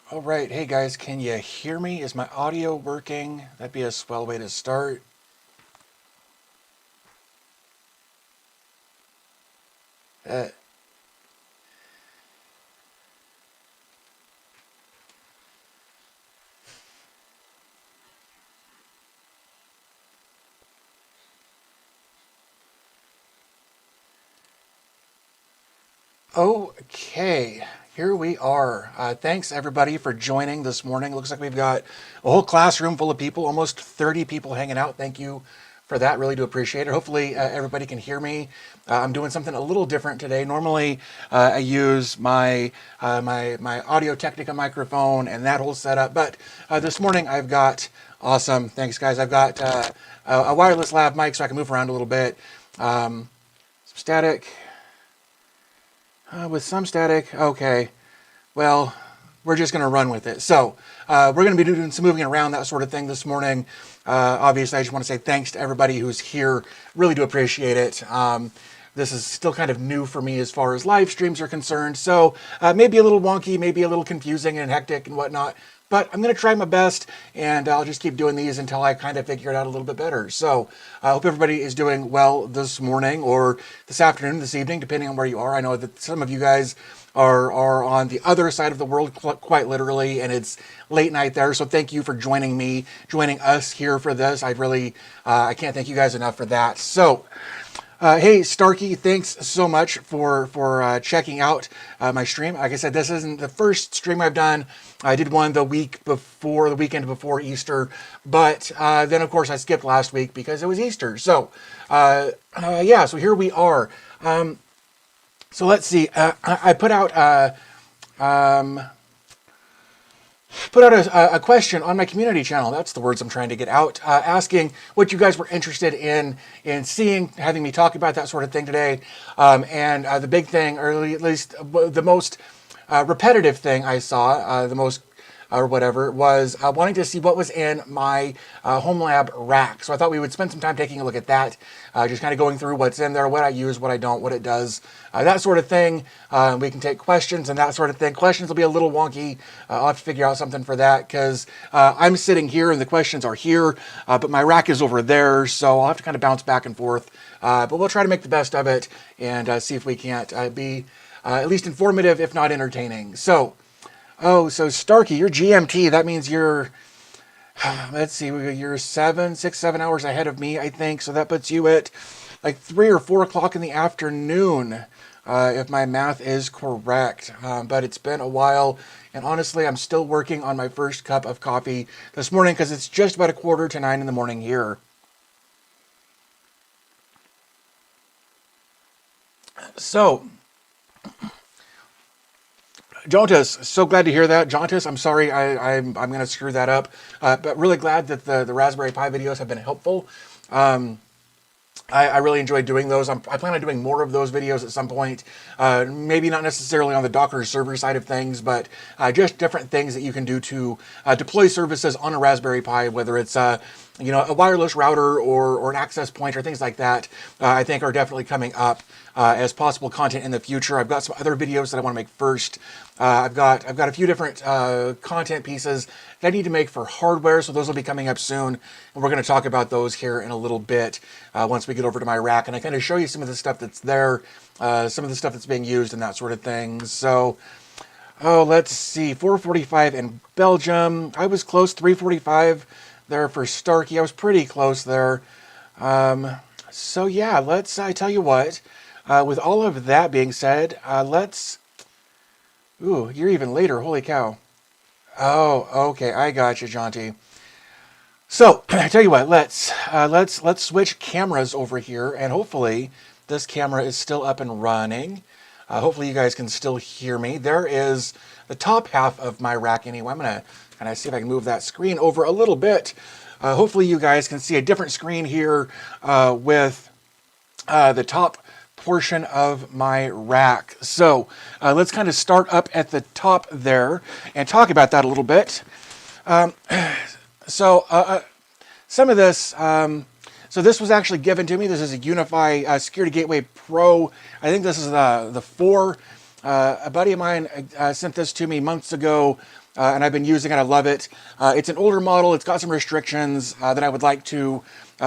All right, hey guys, can you hear me? Is my audio working? That'd be a swell way to start. Uh, okay, here we are. Thanks everybody for joining this morning. Looks like we've got a whole classroom full of people, almost 30 people hanging out. Thank you for that. Really do appreciate it. Hopefully everybody can hear me. I'm doing something a little different today. Normally I use my Audio Technica microphone and that whole setup, but this morning I've got awesome. Thanks guys. I've got a wireless lav mic so I can move around a little bit. Some static. With some static, okay. Well, we're just going to run with it. So we're going to be doing some moving around, that sort of thing this morning. Obviously, I just want to say thanks to everybody who's here. Really do appreciate it. This is still kind of new for me as far as live streams are concerned. So maybe a little wonky, maybe a little confusing and hectic and whatnot. But I'm going to try my best, and I'll just keep doing these until I kind of figure it out a little bit better. So I hope everybody is doing well this morning or this afternoon, this evening, depending on where you are. I know that some of you guys are on the other side of the world, quite literally, and it's late night there. So thank you for joining me, joining us here for this. I can't thank you guys enough for that. So hey, Starkey, thanks so much for checking out my stream. Like I said, this isn't the first stream I've done. I did one the weekend before Easter, but then of course I skipped last week because it was Easter. So yeah, so here we are. So let's see. I put out a question on my community channel. That's the words I'm trying to get out. Asking what you guys were interested in seeing, having me talk about that sort of thing today. And the big thing, or at least the most repetitive thing I saw, the most or whatever, was wanting to see what was in my home lab rack. So I thought we would spend some time taking a look at that, just kind of going through what's in there, what I use, what I don't, what it does, that sort of thing. We can take questions and that sort of thing. Questions will be a little wonky. I'll have to figure out something for that because I'm sitting here and the questions are here, but my rack is over there, so I'll have to kind of bounce back and forth. But we'll try to make the best of it and see if we can't be at least informative, if not entertaining. So so Starkey, you're GMT. That means you're, let's see, you're 6, 7 hours ahead of me, I think. So that puts you at like 3 or 4 o'clock in the afternoon, if my math is correct. But it's been a while, and honestly, I'm still working on my first cup of coffee this morning because it's just about 8:45 in the morning here. So, Jontas, so glad to hear that. Jontas, I'm sorry, I'm going to screw that up, but really glad that the Raspberry Pi videos have been helpful. I really enjoy doing those. I plan on doing more of those videos at some point. Maybe not necessarily on the Docker server side of things, but just different things that you can do to deploy services on a Raspberry Pi, whether it's a wireless router or an access point or things like that. I think are definitely coming up as possible content in the future. I've got some other videos that I want to make first. I've got a few different content pieces that I need to make for hardware, so those will be coming up soon, and we're going to talk about those here in a little bit once we get over to my rack, and I kind of show you some of the stuff that's there, some of the stuff that's being used and that sort of thing. So, let's see, 4:45 in Belgium. I was close, 3:45 there for Starkey. I was pretty close there. So yeah, I tell you what, with all of that being said, ooh, you're even later, holy cow. Oh, okay, I got you, Jonty. So, I tell you what, let's switch cameras over here, and hopefully this camera is still up and running. Hopefully you guys can still hear me. There is the top half of my rack anyway. I'm going to kind of see if I can move that screen over a little bit. Hopefully you guys can see a different screen here with the top portion of my rack. So let's kind of start up at the top there and talk about that a little bit. Some of this, so this was actually given to me. This is a Unifi Security Gateway Pro. I think this is the 4. A buddy of mine sent this to me months ago. and I've been using it. I love it. It's an older model. It's got some restrictions that I would like to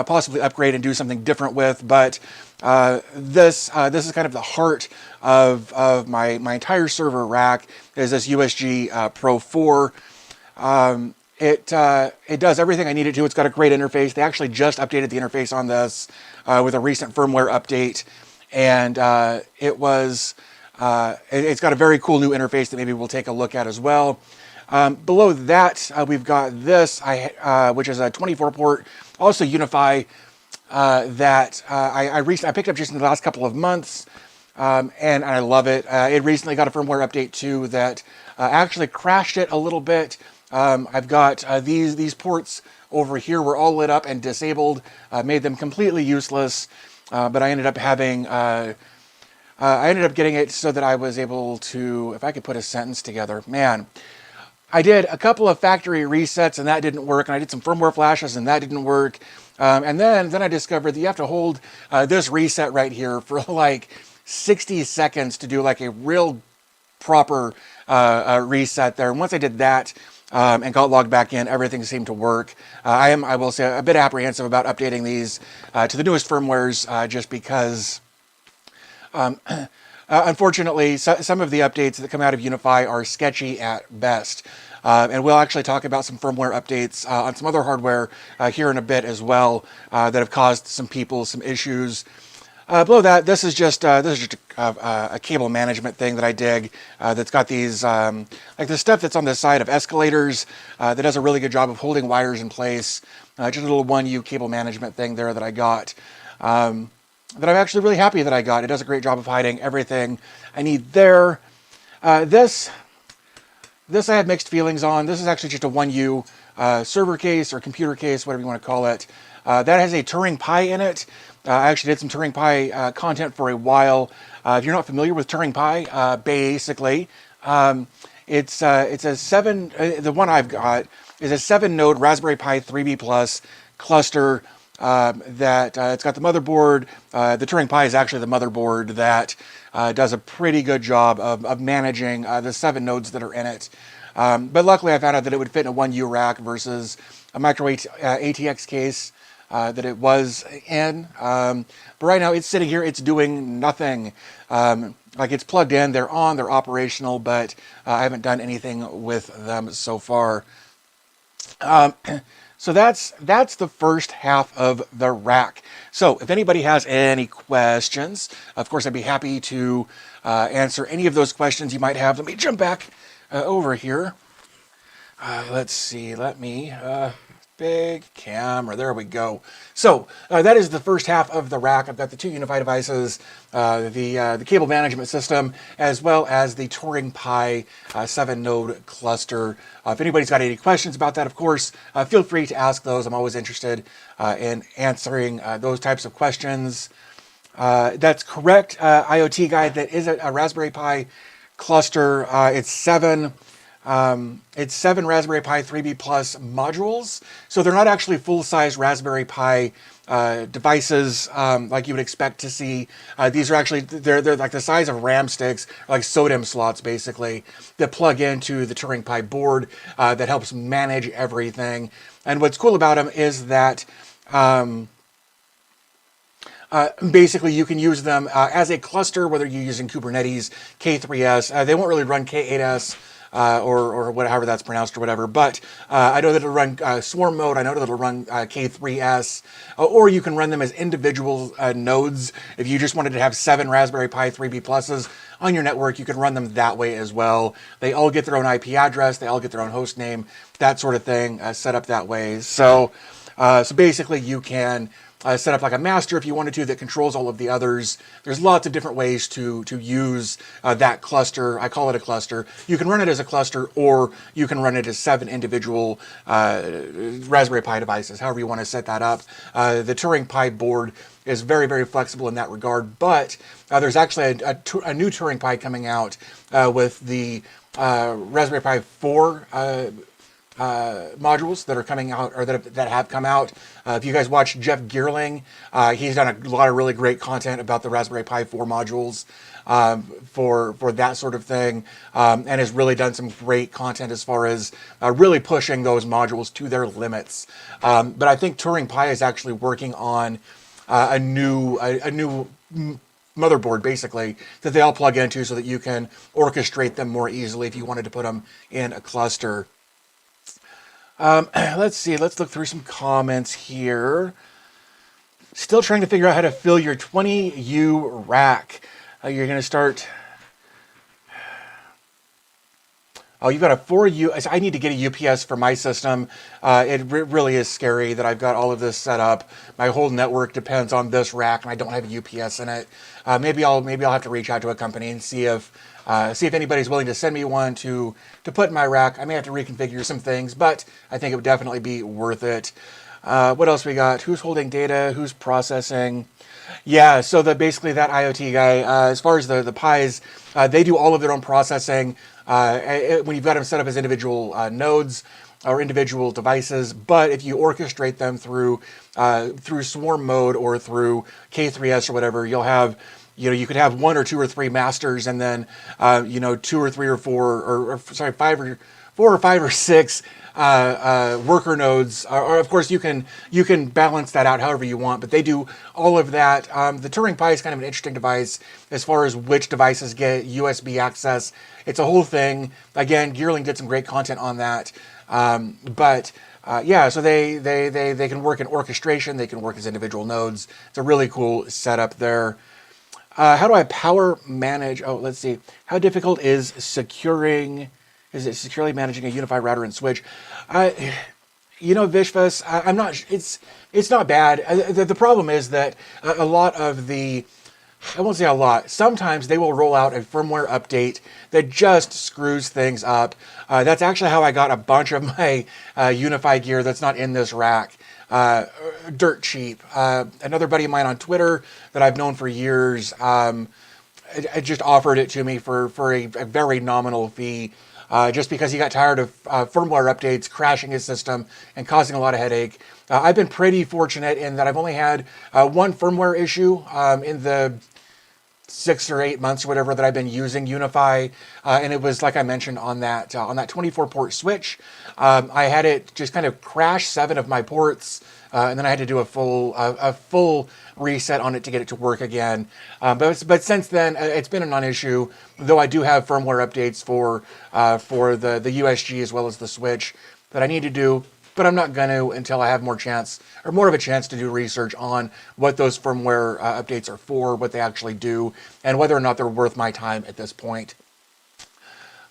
possibly upgrade and do something different with, but this is kind of the heart of my entire server rack, is this USG Pro 4. It does everything I need it to. It's got a great interface. They actually just updated the interface on this with a recent firmware update, and it's got a very cool new interface that maybe we'll take a look at as well. Below that, we've got this, which is a 24-port, also Unifi, that I picked up just in the last couple of months, and I love it. It recently got a firmware update too that actually crashed it a little bit. I've got these ports over here were all lit up and disabled, made them completely useless, but I ended up having... I ended up getting it so that I was able to, if I could put a sentence together, man, I did a couple of factory resets and that didn't work, and I did some firmware flashes and that didn't work, and then I discovered that you have to hold this reset right here for like 60 seconds to do like a real proper reset there. And once I did that and got logged back in, everything seemed to work. I will say, a bit apprehensive about updating these to the newest firmwares just because... unfortunately, some of the updates that come out of Unifi are sketchy at best. And we'll actually talk about some firmware updates on some other hardware here in a bit as well that have caused some people some issues. Below that, this is just a cable management thing that I dig. That's got these like the stuff that's on the side of escalators that does a really good job of holding wires in place. Just a little 1U cable management thing there that I got. That I'm actually really happy that I got. It does a great job of hiding everything I need there. This I have mixed feelings on. This is actually just a 1U server case or computer case, whatever you want to call it. That has a Turing Pi in it. I actually did some Turing Pi content for a while. If you're not familiar with Turing Pi, basically, it's a 7, the one I've got is a 7-node Raspberry Pi 3B Plus cluster that it's got the motherboard. The Turing Pi is actually the motherboard that does a pretty good job of managing the 7 nodes that are in it. But luckily I found out that it would fit in a 1U rack versus a micro ATX case that it was in. But right now it's sitting here, it's doing nothing. Like it's plugged in, they're on, they're operational, but I haven't done anything with them so far. So that's the first half of the rack. So if anybody has any questions, of course, I'd be happy to answer any of those questions you might have. Let me jump back over here. Let's see. Let me... big camera. There we go. So that is the first half of the rack. I've got the 2 Unifi devices, the cable management system, as well as the Turing Pi 7-node cluster. If anybody's got any questions about that, of course, feel free to ask those. I'm always interested in answering those types of questions. That's correct. IoT guide, that is a Raspberry Pi cluster. It's 7 Raspberry Pi 3B Plus modules, so they're not actually full-size Raspberry Pi devices like you would expect to see. These are actually, they're like the size of RAM sticks, like SODIMM slots basically, that plug into the Turing Pi board that helps manage everything. And what's cool about them is that basically you can use them as a cluster, whether you're using Kubernetes, K3s. They won't really run K8s. Or however that's pronounced or whatever, but I know that it'll run swarm mode. I know that it'll run K3s, or you can run them as individual nodes. If you just wanted to have 7 Raspberry Pi 3B Pluses on your network, you can run them that way as well. They all get their own IP address, they all get their own host name, that sort of thing, set up that way. So basically you can set up like a master if you wanted to that controls all of the others. There's lots of different ways to use that cluster. I call it a cluster. You can run it as a cluster, or you can run it as 7 individual Raspberry Pi devices, however you want to set that up. The Turing Pi board is very, very flexible in that regard, but there's actually a new Turing Pi coming out with the Raspberry Pi 4 modules that are coming out, or that have come out. If you guys watch Jeff Geerling, he's done a lot of really great content about the Raspberry Pi 4 modules for that sort of thing, and has really done some great content as far as really pushing those modules to their limits. But I think Turing Pi is actually working on a new motherboard, basically, that they all plug into so that you can orchestrate them more easily if you wanted to put them in a cluster. Let's see. Let's look through some comments here. Still trying to figure out how to fill your 20U rack. You're going to start... Oh, you've got a 4U. I need to get a UPS for my system. It really is scary that I've got all of this set up. My whole network depends on this rack, and I don't have a UPS in it. Maybe I'll have to reach out to a company and see if anybody's willing to send me one to put in my rack. I may have to reconfigure some things, but I think it would definitely be worth it. What else we got? Who's holding data? Who's processing? Yeah, so basically that IoT guy, as far as the Pis, they do all of their own processing when you've got them set up as individual nodes or individual devices. But if you orchestrate them through swarm mode or through K3s or whatever, you'll have, you could have 1 or 2 or 3 masters, and then 2 or 3 or 4 or 4 or 5 or 6 worker nodes, or of course you can balance that out however you want, but they do all of that. The Turing Pi is kind of an interesting device as far as which devices get USB access. It's a whole thing. Again, Geerling did some great content on that. Yeah, so they can work in orchestration, they can work as individual nodes. It's a really cool setup there. How do I power manage? Oh, let's see. How difficult is securely managing a Unifi router and switch? Vishvas, I'm not. It's not bad. The problem is that a lot of the, I won't say a lot, sometimes they will roll out a firmware update that just screws things up. That's actually how I got a bunch of my Unifi gear that's not in this rack. Dirt cheap. Another buddy of mine on Twitter that I've known for years just offered it to me for a very nominal fee. Just because he got tired of firmware updates crashing his system and causing a lot of headache. I've been pretty fortunate in that I've only had one firmware issue in the 6 or 8 months or whatever that I've been using Unifi, and it was like I mentioned on that 24 port switch. I had it just kind of crash 7 of my ports, and then I had to do a full reset on it to get it to work again. But since then, it's been a non-issue. Though I do have firmware updates for the USG as well as the switch that I need to do. But I'm not going to until I have more of a chance to do research on what those firmware updates are for, what they actually do, and whether or not they're worth my time at this point.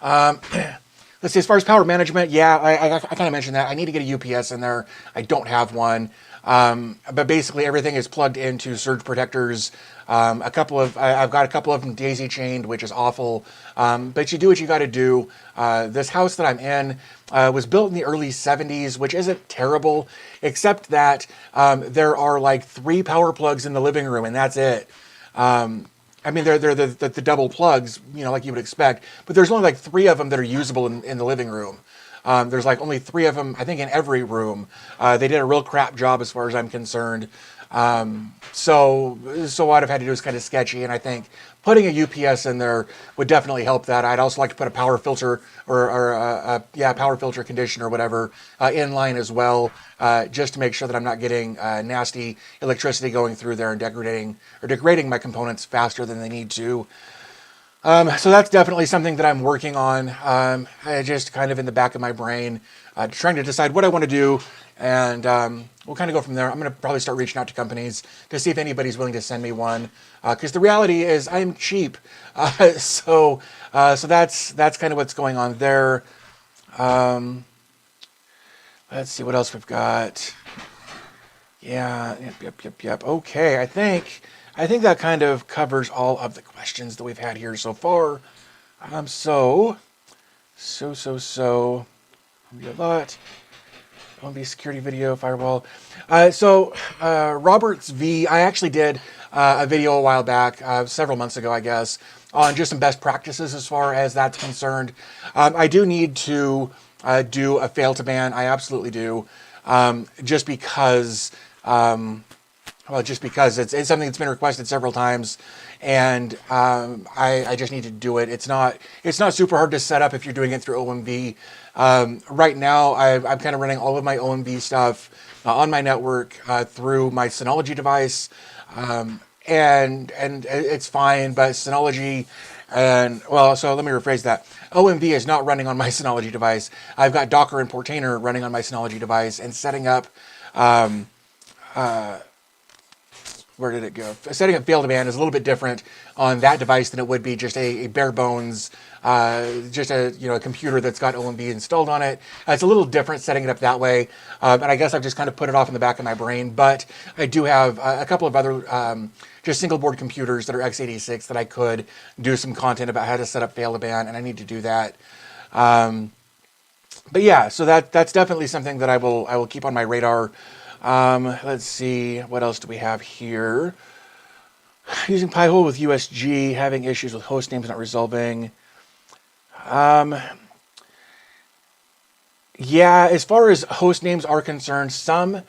Let's see, as far as power management, yeah, I kind of mentioned that. I need to get a UPS in there. I don't have one. But basically everything is plugged into surge protectors. I've got a couple of them daisy chained, which is awful. But you do what you got to do. This house that I'm in was built in the early 70s, which isn't terrible, except that there are like 3 power plugs in the living room, and that's it. I mean, they're the double plugs, like you would expect, but there's only like 3 of them that are usable in the living room. There's like only 3 of them, I think, in every room. They did a real crap job as far as I'm concerned. So what I've had to do is kind of sketchy, and I think putting a UPS in there would definitely help that. I'd also like to put a power filter or power filter conditioner or whatever in line as well, just to make sure that I'm not getting nasty electricity going through there and degrading my components faster than they need to. So that's definitely something that I'm working on. Just kind of in the back of my brain, trying to decide what I want to do, and we'll kind of go from there. I'm going to probably start reaching out to companies to see if anybody's willing to send me one, because the reality is I'm cheap. So that's kind of what's going on there. Let's see what else we've got. Yeah, yep. Okay, I think that kind of covers all of the questions that we've had here so far. So, be a lot. Won't be security video, firewall. Roberts V, I actually did a video a while back, several months ago, I guess, on just some best practices as far as that's concerned. I do need to do a fail to ban. I absolutely do, just because. Well, just because it's something that's been requested several times, and I just need to do it. It's not super hard to set up if you're doing it through OMV. Right now, I'm kind of running all of my OMV stuff on my network through my Synology device, and it's fine. But Synology, so let me rephrase that. OMV is not running on my Synology device. I've got Docker and Portainer running on my Synology device, and setting up. Where did it go? Setting up fail to ban is a little bit different on that device than it would be just a bare bones, just a computer that's got OMV installed on it. It's a little different setting it up that way, and I guess I've just kind of put it off in the back of my brain. But I do have a couple of other just single board computers that are x86 that I could do some content about how to set up fail to ban, and I need to do that. But yeah, so that's definitely something that I will keep on my radar. Let's see, what else do we have here? Using Pi-hole with USG, having issues with host names not resolving. Yeah, as far as host names are concerned, some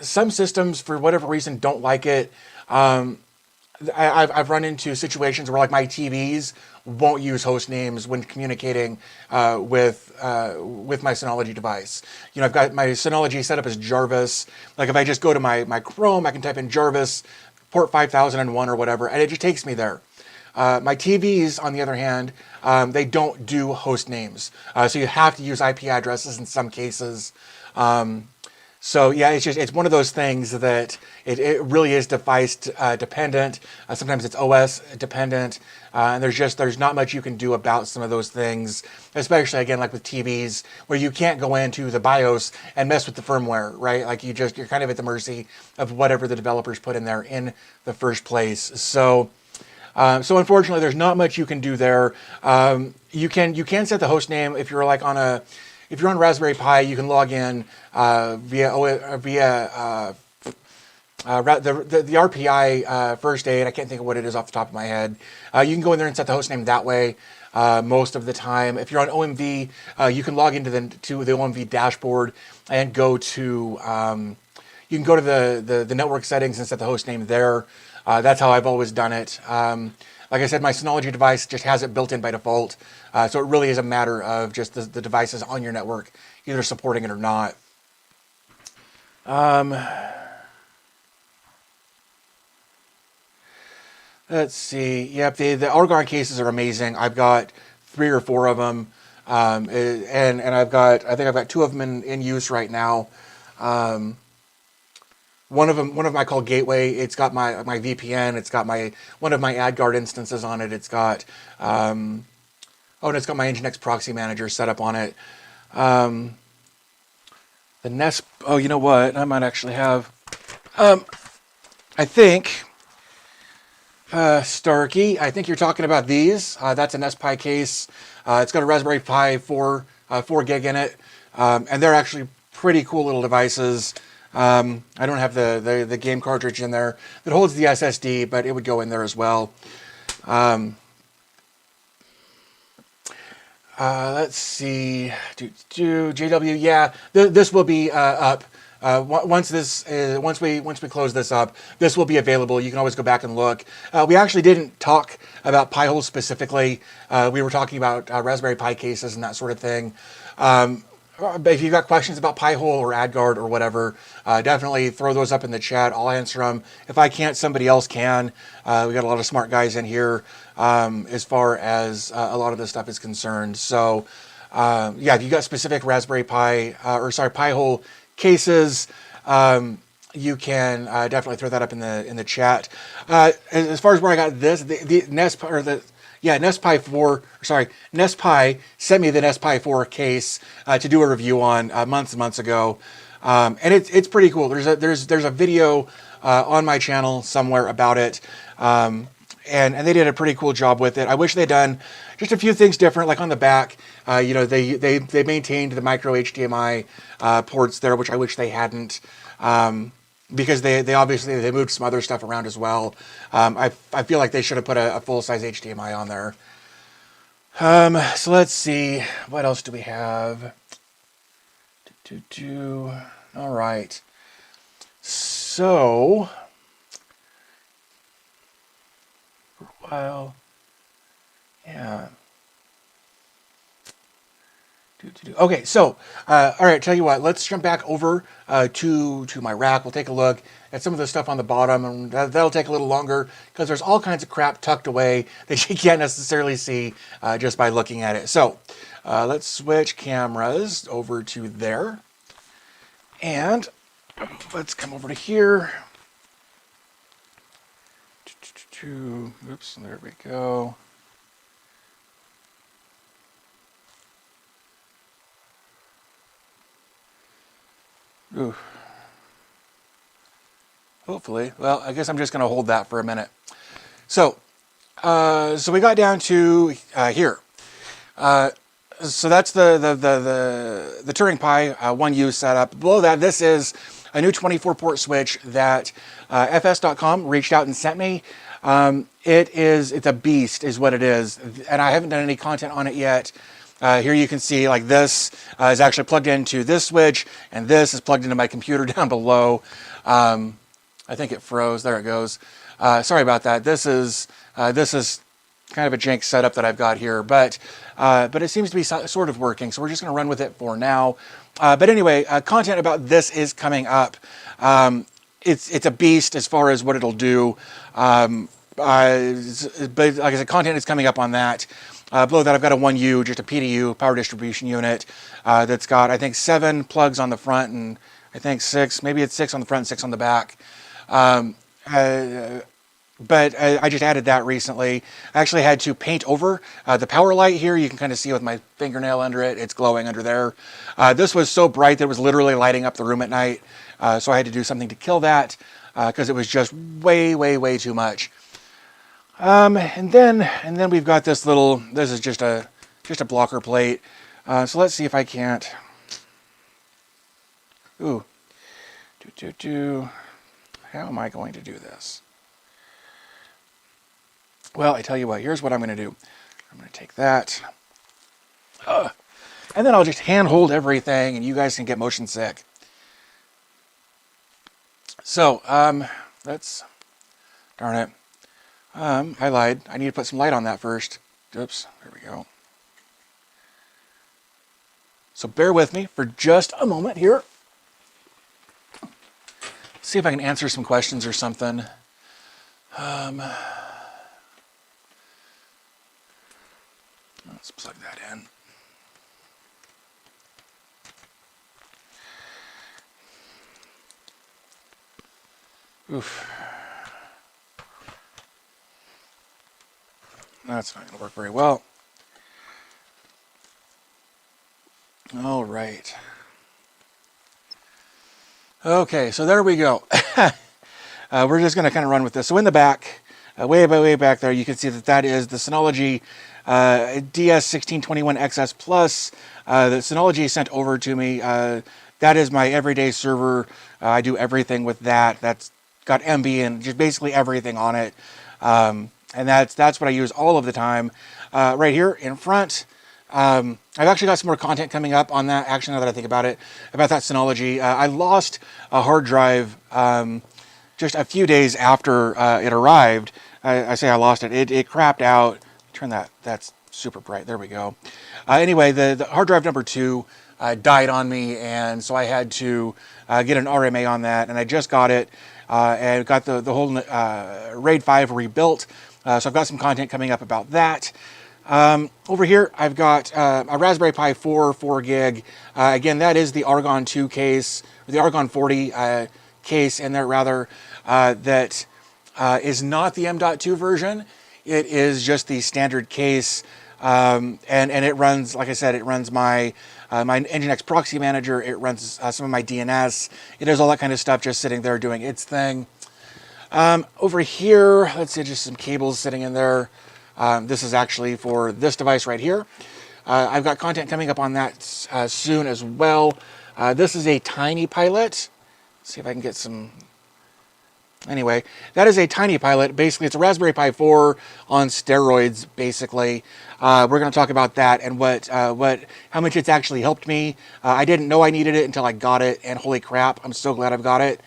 systems, for whatever reason, don't like it. I've run into situations where, like, my TVs won't use host names when communicating with my Synology device. I've got my Synology set up as Jarvis. Like, if I just go to my Chrome, I can type in Jarvis, port 5001 or whatever, and it just takes me there. My TVs, on the other hand, they don't do host names. So you have to use IP addresses in some cases. So yeah, it's one of those things that it really is device dependent. Sometimes it's OS dependent, and there's not much you can do about some of those things, especially again like with TVs where you can't go into the BIOS and mess with the firmware, right? Like you're kind of at the mercy of whatever the developers put in there in the first place. So unfortunately, there's not much you can do there. You can set the host name if you're like if you're on Raspberry Pi, you can log in via the RPI first aid. I can't think of what it is off the top of my head. You can go in there and set the host name that way most of the time. If you're on OMV, you can log into the OMV dashboard and go to you can go to the network settings and set the host name there. That's how I've always done it. Like I said, my Synology device just has it built in by default. So it really is a matter of just the devices on your network either supporting it or not. Let's see. Yep, the Argon cases are amazing. I've got 3 or 4 of them. And I think I've got 2 of them in use right now. One of them I call Gateway. It's got my VPN. It's got one of my AdGuard instances on it. It's got and it's got my Nginx proxy manager set up on it. The NES. Oh, you know what? I might actually have. I think Starkey. I think you're talking about these. That's a NES Pi case. It's got a Raspberry Pi 4 gig in it, and they're actually pretty cool little devices. I don't have the game cartridge in there that holds the SSD, but it would go in there as well. Let's see. JW, yeah, this will be up. Once we close this up, this will be available. You can always go back and look. We actually didn't talk about Pi-hole specifically. We were talking about Raspberry Pi cases and that sort of thing. But if you've got questions about Pi-hole or AdGuard or whatever, definitely throw those up in the chat. I'll answer them. If I can't, somebody else can. We got a lot of smart guys in here as far as a lot of this stuff is concerned. So, yeah, if you got specific Raspberry Pi, Pi-hole cases, you can definitely throw that up in the chat. As far as where I got this, the NES or the NES Pi sent me the NES Pi 4 case to do a review on months and months ago, and it's pretty cool. There's a video on my channel somewhere about it, and they did a pretty cool job with it. I wish they'd done just a few things different, like on the back. They maintained the micro HDMI ports there, which I wish they hadn't. Because they obviously moved some other stuff around as well. I feel like they should have put a full-size HDMI on there. So let's see, what else do we have? All right. So, for a while, yeah. Okay, so, all right, tell you what, let's jump back over to my rack. We'll take a look at some of the stuff on the bottom, and that'll take a little longer because there's all kinds of crap tucked away that you can't necessarily see just by looking at it. So, let's switch cameras over to there, and let's come over to here. Oops, there we go. Ooh. Hopefully. Well, I guess I'm just going to hold that for a minute. So, so we got down to here. So that's the Turing Pi 1U setup. Below that, this is a new 24-port switch that fs.com reached out and sent me. It's a beast, is what it is, and I haven't done any content on it yet. Here you can see, like, this is actually plugged into this switch, and this is plugged into my computer down below. I think it froze. There it goes. Sorry about that. This is kind of a jank setup that I've got here, but it seems to be sort of working, so we're just going to run with it for now. But anyway, content about this is coming up. It's a beast as far as what it'll do. But like I said, content is coming up on that. Below that, I've got a 1U, just a PDU, power distribution unit, that's got, I think, 7 plugs on the front, and I think 6, maybe it's 6 on the front and 6 on the back. But I just added that recently. I actually had to paint over the power light here. You can kind of see with my fingernail under it. It's glowing under there. This was so bright that it was literally lighting up the room at night. So I had to do something to kill that because it was just way, way, way too much. And then we've got this little. This is just a blocker plate. So let's see if I can't. Ooh, how am I going to do this? Well, I tell you what. Here's what I'm going to do. I'm going to take that, and then I'll just hand hold everything, and you guys can get motion sick. So, let's. Darn it. I lied. I need to put some light on that first. Oops, there we go. So bear with me for just a moment here. See if I can answer some questions or something. Let's plug that in. Oof. That's not going to work very well. All right. Okay, so there we go. We're just going to kind of run with this. So in the back, way back there, you can see that is the Synology DS1621xs Plus. The Synology sent over to me. That is my everyday server. I do everything with that. That's got MB and just basically everything on it. And that's what I use all of the time. Right here in front, I've actually got some more content coming up on that. Actually, now that I think about it, about that Synology, I lost a hard drive just a few days after it arrived. I say I lost it. It crapped out. Turn that. That's super bright. There we go. Anyway, the hard drive number 2 died on me, and so I had to get an RMA on that, and I just got it and got the whole RAID 5 rebuilt. So I've got some content coming up about that. Over here, I've got a Raspberry Pi 4 gig. Again, that is the Argon 2 case, or the Argon 40 case in there, rather, that is not the M.2 version. It is just the standard case, and it runs, like I said, it runs my my Nginx proxy manager. It runs some of my DNS. It does all that kind of stuff just sitting there doing its thing. Over here, let's see, just some cables sitting in there. This is actually for this device right here. I've got content coming up on that soon as well. This is a TinyPilot. Let's see if I can get some. anyway, that is a TinyPilot. Basically, it's a Raspberry Pi 4 on steroids, basically. We're going to talk about that and how much it's actually helped me. I didn't know I needed it until I got it, and holy crap, I'm so glad I've got it.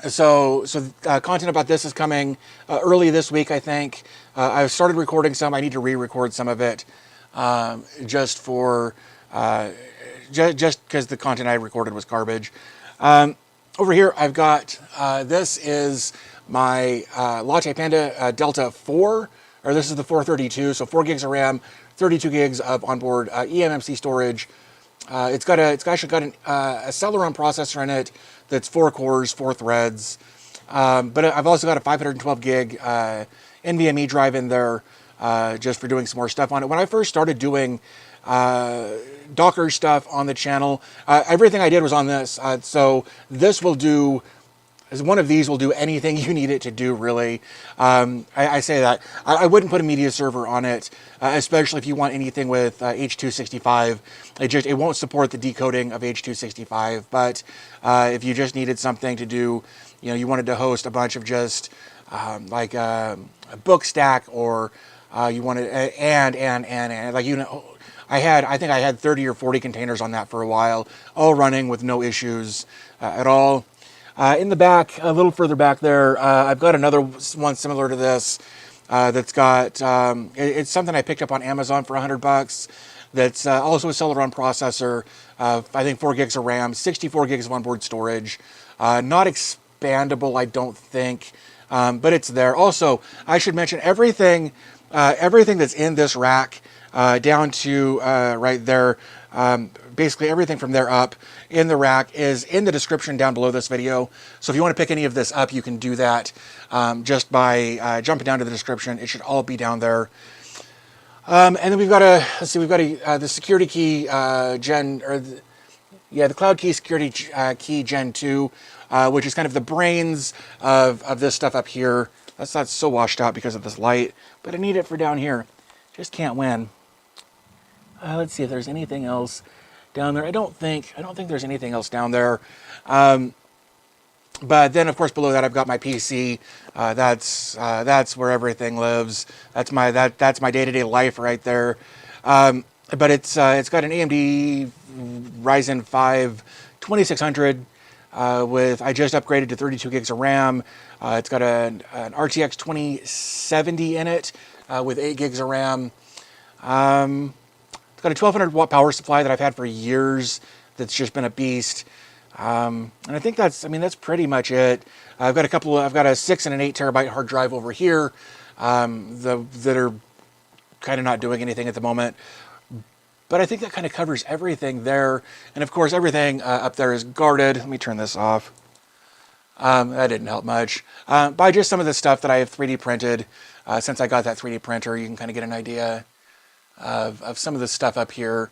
So content about this is coming early this week, I think. I've started recording some. I need to re-record some of it, just because the content I recorded was garbage. Over here, I've got, this is my LattePanda Delta 4, or this is the 432, so 4 gigs of RAM, 32 gigs of onboard eMMC storage. It's actually got a Celeron processor in it that's 4 cores, 4 threads. But I've also got a 512 gig NVMe drive in there, just for doing some more stuff on it. When I first started doing Docker stuff on the channel, everything I did was on this. So this will do, one of these will do anything you need it to do, really. I say that. I wouldn't put a media server on it, especially if you want anything with H.265. It won't support the decoding of H.265, but if you just needed something to do, you wanted to host a bunch of just like a book stack, or you wanted, and like, I think I had 30 or 40 containers on that for a while, all running with no issues at all. In the back, a little further back there, I've got another one similar to this that's got, it's something I picked up on Amazon for $100. That's also a Celeron processor, I think 4 gigs of RAM, 64 gigs of onboard storage. Not expandable, I don't think, but it's there. Also, I should mention everything that's in this rack, down to right there, basically everything from there up in the rack is in the description down below this video. So if you want to pick any of this up, you can do that just by jumping down to the description. It should all be down there. And then we've got the security key the cloud key security key Gen 2, which is kind of the brains of this stuff up here. That's not so washed out because of this light, but I need it for down here. Just can't win. Let's see if there's anything else down there. I don't think there's anything else down there. But then, of course, below that, I've got my PC. That's where everything lives. That's my day-to-day life right there. But it's got an AMD Ryzen 5 2600 with, I just upgraded to 32 gigs of RAM. It's got an RTX 2070 in it with 8 gigs of RAM. It's got a 1200 watt power supply that I've had for years. That's just been a beast. And I think that's pretty much it. I've got a 6 and an 8 terabyte hard drive over here, that are kind of not doing anything at the moment. But I think that kind of covers everything there. And of course, everything up there is guarded. Let me turn this off. That didn't help much. By just some of the stuff that I have 3D printed. Since I got that 3D printer, you can kind of get an idea of some of the stuff up here.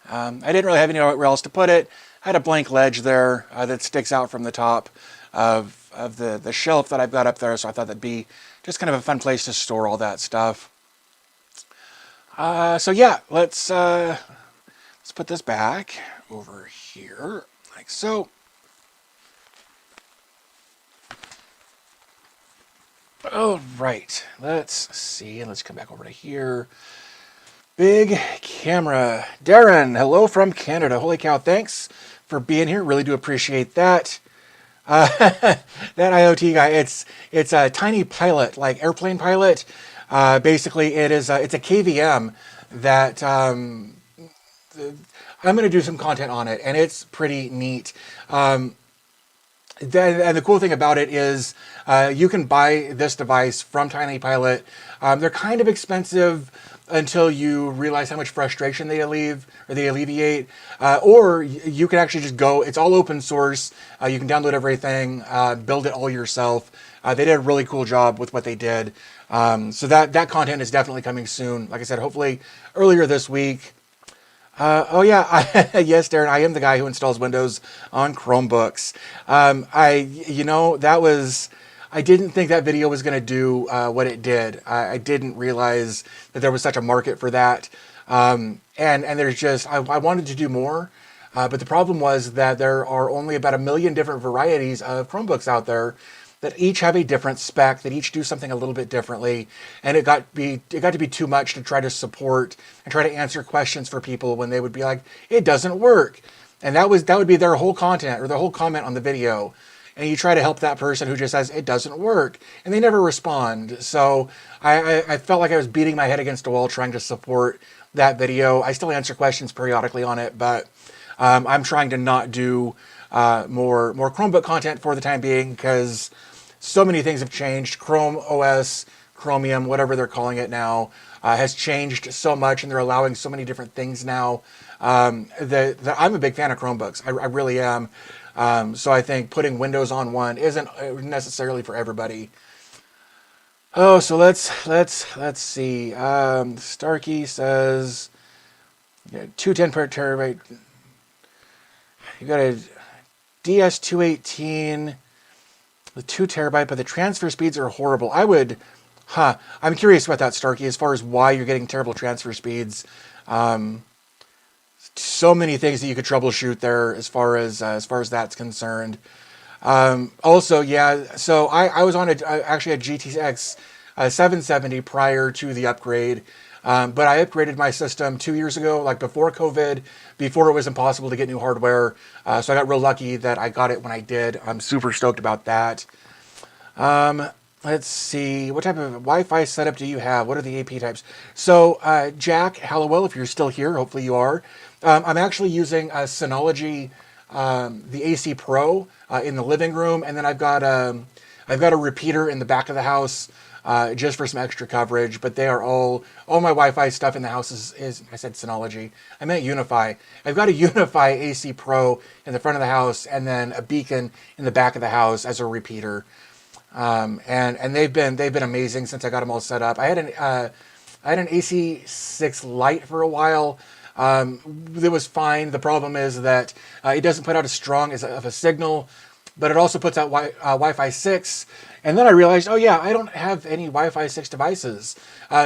I didn't really have anywhere else to put it. I had a blank ledge there that sticks out from the top of the shelf that I've got up there, so I thought that'd be just kind of a fun place to store all that stuff. So yeah, let's put this back over here like so. All right, let's see, and let's come back over to here. Big camera. Darren, hello from Canada. Holy cow, thanks for being here. Really do appreciate that. That IoT guy, it's a TinyPilot, like airplane pilot. Basically, it's a KVM that I'm going to do some content on it, and it's pretty neat. And the cool thing about it is you can buy this device from TinyPilot. They're kind of expensive until you realize how much frustration they alleviate. Or you can actually just go, it's all open source. You can download everything, build it all yourself. They did a really cool job with what they did. So that content is definitely coming soon. Like I said, hopefully earlier this week. Oh yeah, yes, Darren, I am the guy who installs Windows on Chromebooks. I didn't think that video was going to do what it did. I didn't realize that there was such a market for that. And there's just, I wanted to do more, but the problem was that there are only about 1 million different varieties of Chromebooks out there. that each have a different spec, that each do something a little bit differently, and it got to be too much to try to support and try to answer questions for people when they would be like, it doesn't work. And that would be their whole content or their whole comment on the video. And you try to help that person who just says, it doesn't work, and they never respond. So I felt like I was beating my head against a wall trying to support that video. I still answer questions periodically on it, but I'm trying to not do more Chromebook content for the time being, because so many things have changed. Chrome OS, Chromium, whatever they're calling it now, has changed so much, and they're allowing so many different things now. That I'm a big fan of Chromebooks. I really am. So I think putting Windows on one isn't necessarily for everybody. Oh, so let's see. Starkey says, yeah, 210 per terabyte. You got a DS218 with 2 terabyte, but the transfer speeds are horrible. I'm curious about that, Starkey, as far as why you're getting terrible transfer speeds. So many things that you could troubleshoot there as far as that's concerned. Also, yeah, so I was on actually a GTX 770 prior to the upgrade, but I upgraded my system 2 years ago, like before COVID, before it was impossible to get new hardware. So I got real lucky that I got it when I did. I'm super stoked about that. Let's see, what type of Wi-Fi setup do you have? What are the AP types? So Jack Hallowell, if you're still here, hopefully you are. I'm actually using a Synology, the AC Pro in the living room, and then I've got a repeater in the back of the house just for some extra coverage. But they are all my Wi-Fi stuff in the house is I said Synology, I meant Unifi. I've got a Unifi AC Pro in the front of the house, and then a beacon in the back of the house as a repeater. And they've been amazing since I got them all set up. I had an AC6 Lite for a while. It was fine. The problem is that it doesn't put out as strong of a signal, but it also puts out Wi-Fi 6. And then I realized, oh yeah, I don't have any Wi-Fi 6 devices.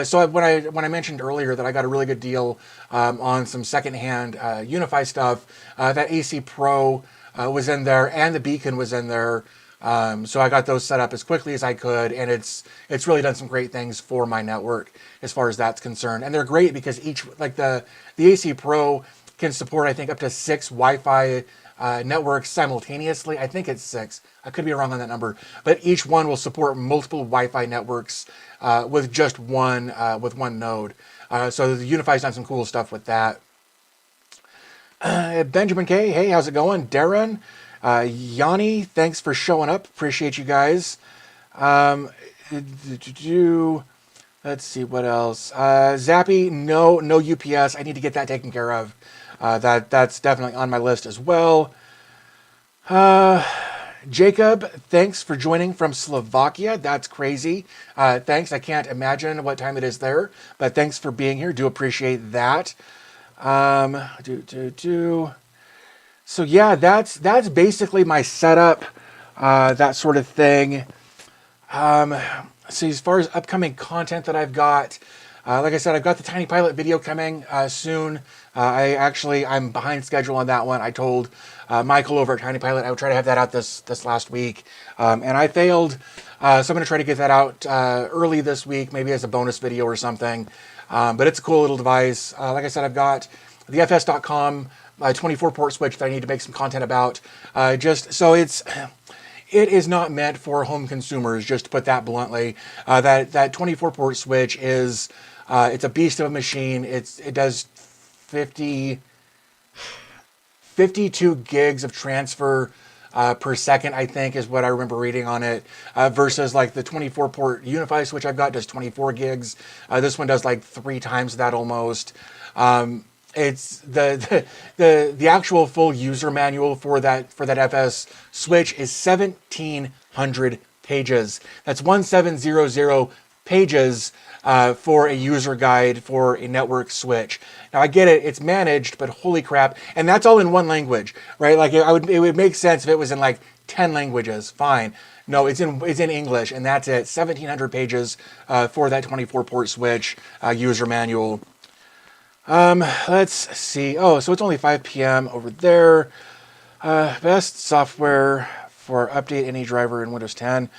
So when I mentioned earlier that I got a really good deal on some secondhand Unifi stuff, that AC Pro was in there, and the beacon was in there. So I got those set up as quickly as I could, and it's really done some great things for my network as far as that's concerned. And they're great because each, like the AC Pro can support, I think, up to 6 Wi-Fi networks simultaneously. I think it's 6. I could be wrong on that number, but each one will support multiple Wi-Fi networks with just one node. So the Unifi's done some cool stuff with that. Benjamin K, hey, how's it going? Darren. Yanni, thanks for showing up. Appreciate you guys. Let's see what else. Zappy, no UPS. I need to get that taken care of. That's definitely on my list as well. Jacob, thanks for joining from Slovakia. That's crazy. Thanks. I can't imagine what time it is there, but thanks for being here. Do appreciate that. So yeah, that's basically my setup, that sort of thing. So as far as upcoming content that I've got, like I said, I've got the TinyPilot video coming soon. I'm behind schedule on that one. I told Michael over at TinyPilot I would try to have that out this last week, and I failed. So I'm going to try to get that out early this week, maybe as a bonus video or something. But it's a cool little device. Like I said, I've got the FS.com 24-port switch that I need to make some content about. Just so it is not meant for home consumers, just to put that bluntly. That 24-port switch is it's a beast of a machine. It does 52 gigs of transfer per second, I think, is what I remember reading on it, versus like the 24-port Unifi switch I've got does 24 gigs. This one does like 3 times that almost. It's the actual full user manual for that FS switch is 1,700 pages. That's 1700 pages for a user guide for a network switch. Now I get it, it's managed, but holy crap! And that's all in one language, right? Like it would make sense if it was in like 10 languages. Fine. No, it's in English, and that's it. 1,700 pages for that 24-port switch user manual. Let's see. Oh, so it's only 5 p.m. over there. Best software for update any driver in Windows 10.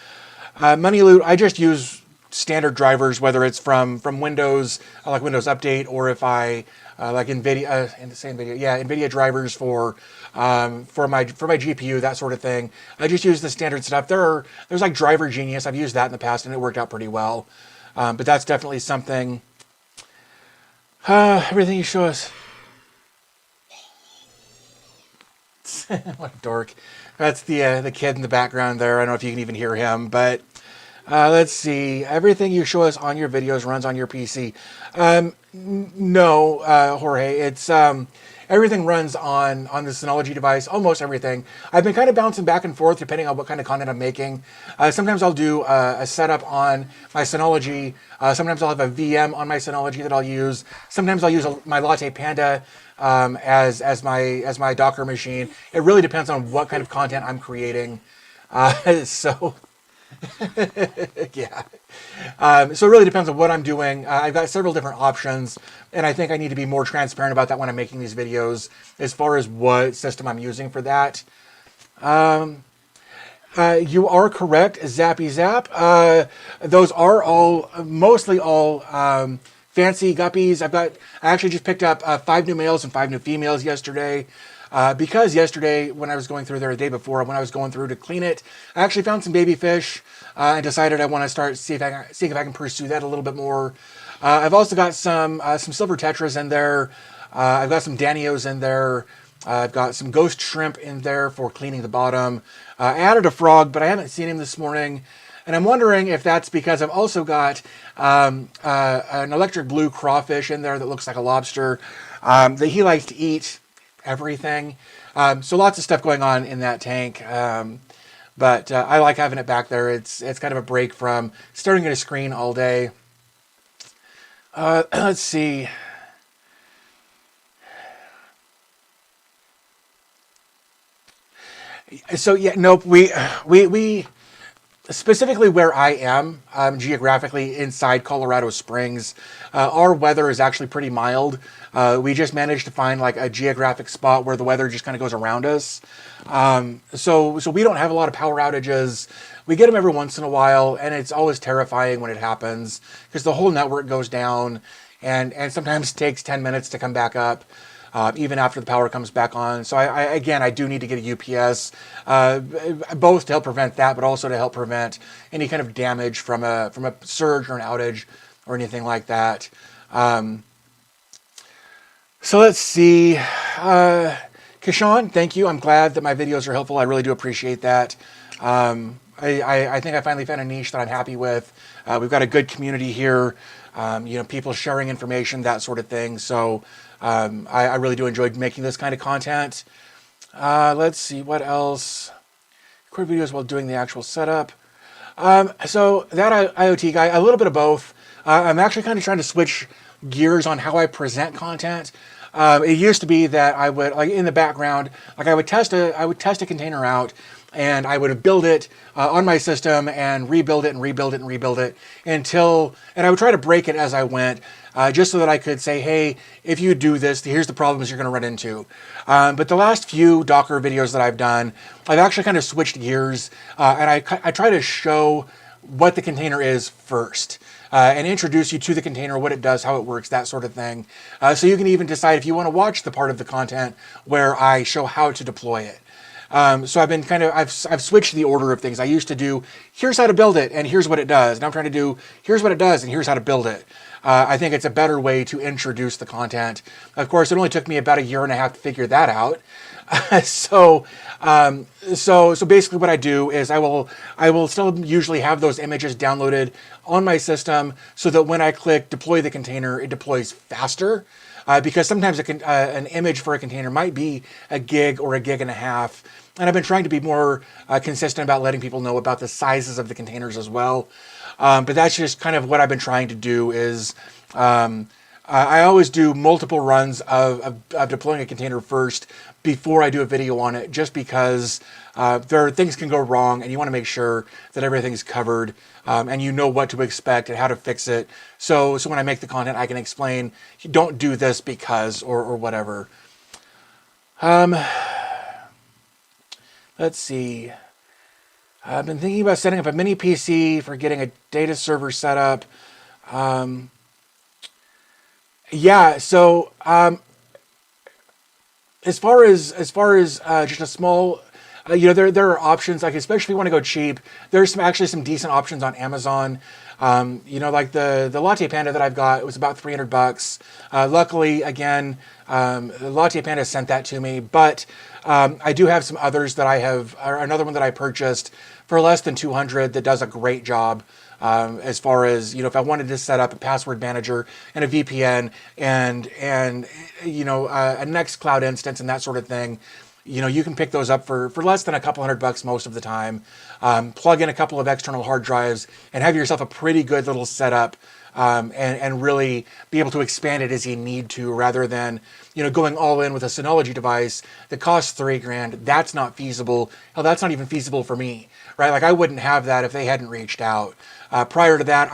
Money-Loot, I just use standard drivers, whether it's from Windows, like Windows Update, or if I like NVIDIA, in the same video, yeah, NVIDIA drivers for my GPU, that sort of thing. I just use the standard stuff. There's like Driver Genius. I've used that in the past, and it worked out pretty well. But that's definitely something. Everything you show us. What a dork. That's the kid in the background there. I don't know if you can even hear him, but let's see. Everything you show us on your videos runs on your PC. No, Jorge. It's everything runs on the Synology device. Almost everything. I've been kind of bouncing back and forth depending on what kind of content I'm making. Sometimes I'll do a setup on my Synology. Sometimes I'll have a VM on my Synology that I'll use. Sometimes I'll use my LattePanda as my Docker machine. It really depends on what kind of content I'm creating. So yeah. So it really depends on what I'm doing. I've got several different options, and I think I need to be more transparent about that when I'm making these videos as far as what system I'm using for that. You are correct, Zappy Zap. Those are mostly all fancy guppies. I actually just picked up 5 new males and 5 new females yesterday. Because yesterday, when I was going through there the day before, when I was going through to clean it, I actually found some baby fish and decided I want to start seeing if I can pursue that a little bit more. I've also got some silver tetras in there. I've got some Danios in there. I've got some ghost shrimp in there for cleaning the bottom. I added a frog, but I haven't seen him this morning. And I'm wondering if that's because I've also got an electric blue crawfish in there that looks like a lobster that he likes to eat everything. So lots of stuff going on in that tank. But I like having it back there. It's kind of a break from staring at a screen all day. Let's see. So yeah, nope. We specifically where I am geographically inside Colorado Springs, our weather is actually pretty mild. We just managed to find like a geographic spot where the weather just kind of goes around us. So we don't have a lot of power outages. We get them every once in a while, and it's always terrifying when it happens because the whole network goes down, and sometimes it takes 10 minutes to come back up. Even after the power comes back on. So I do need to get a UPS, both to help prevent that, but also to help prevent any kind of damage from a surge or an outage or anything like that. So let's see. Kishan, thank you. I'm glad that my videos are helpful. I really do appreciate that. I think I finally found a niche that I'm happy with. We've got a good community here. People sharing information, that sort of thing. So I really do enjoy making this kind of content. Let's see, what else? Record videos while doing the actual setup. So that IoT guy, a little bit of both. I'm actually kind of trying to switch gears on how I present content. It used to be that I would, like in the background, like I would test a container out, and I would build it on my system and rebuild it and rebuild it and rebuild it and I would try to break it as I went, just so that I could say, hey, if you do this, here's the problems you're going to run into. But the last few Docker videos that I've done, I've actually kind of switched gears, and I try to show what the container is first. And introduce you to the container, what it does, how it works, that sort of thing. So you can even decide if you want to watch the part of the content where I show how to deploy it. So I've switched the order of things. I used to do, here's how to build it, and here's what it does. Now I'm trying to do, here's what it does, and here's how to build it. I think it's a better way to introduce the content. Of course, it only took me about 1.5 years to figure that out. So basically what I do is I will still usually have those images downloaded on my system so that when I click deploy the container, it deploys faster. Because sometimes an image for a container might be 1 gig or 1.5 gigs. And I've been trying to be more consistent about letting people know about the sizes of the containers as well. But that's just kind of what I've been trying to do is I always do multiple runs of deploying a container first before I do a video on it, just because things can go wrong and you want to make sure that everything's covered and you know what to expect and how to fix it. So when I make the content, I can explain, don't do this because, or whatever. Let's see. I've been thinking about setting up a mini PC for getting a data server set up. Yeah, so as far as just a small, there are options, like especially if you want to go cheap. There's actually some decent options on Amazon. Like the LattePanda that I've got, it was about $300. Luckily, again, LattePanda sent that to me, but I do have some others that I have, or another one that I purchased for less than 200 that does a great job. As far as, if I wanted to set up a password manager and a VPN and a Nextcloud instance and that sort of thing, you can pick those up for less than a couple $100 most of the time. Plug in a couple of external hard drives and have yourself a pretty good little setup, and really be able to expand it as you need to, rather than going all in with a Synology device that costs $3,000. That's not feasible. Hell, that's not even feasible for me, right? Like, I wouldn't have that if they hadn't reached out. Prior to that,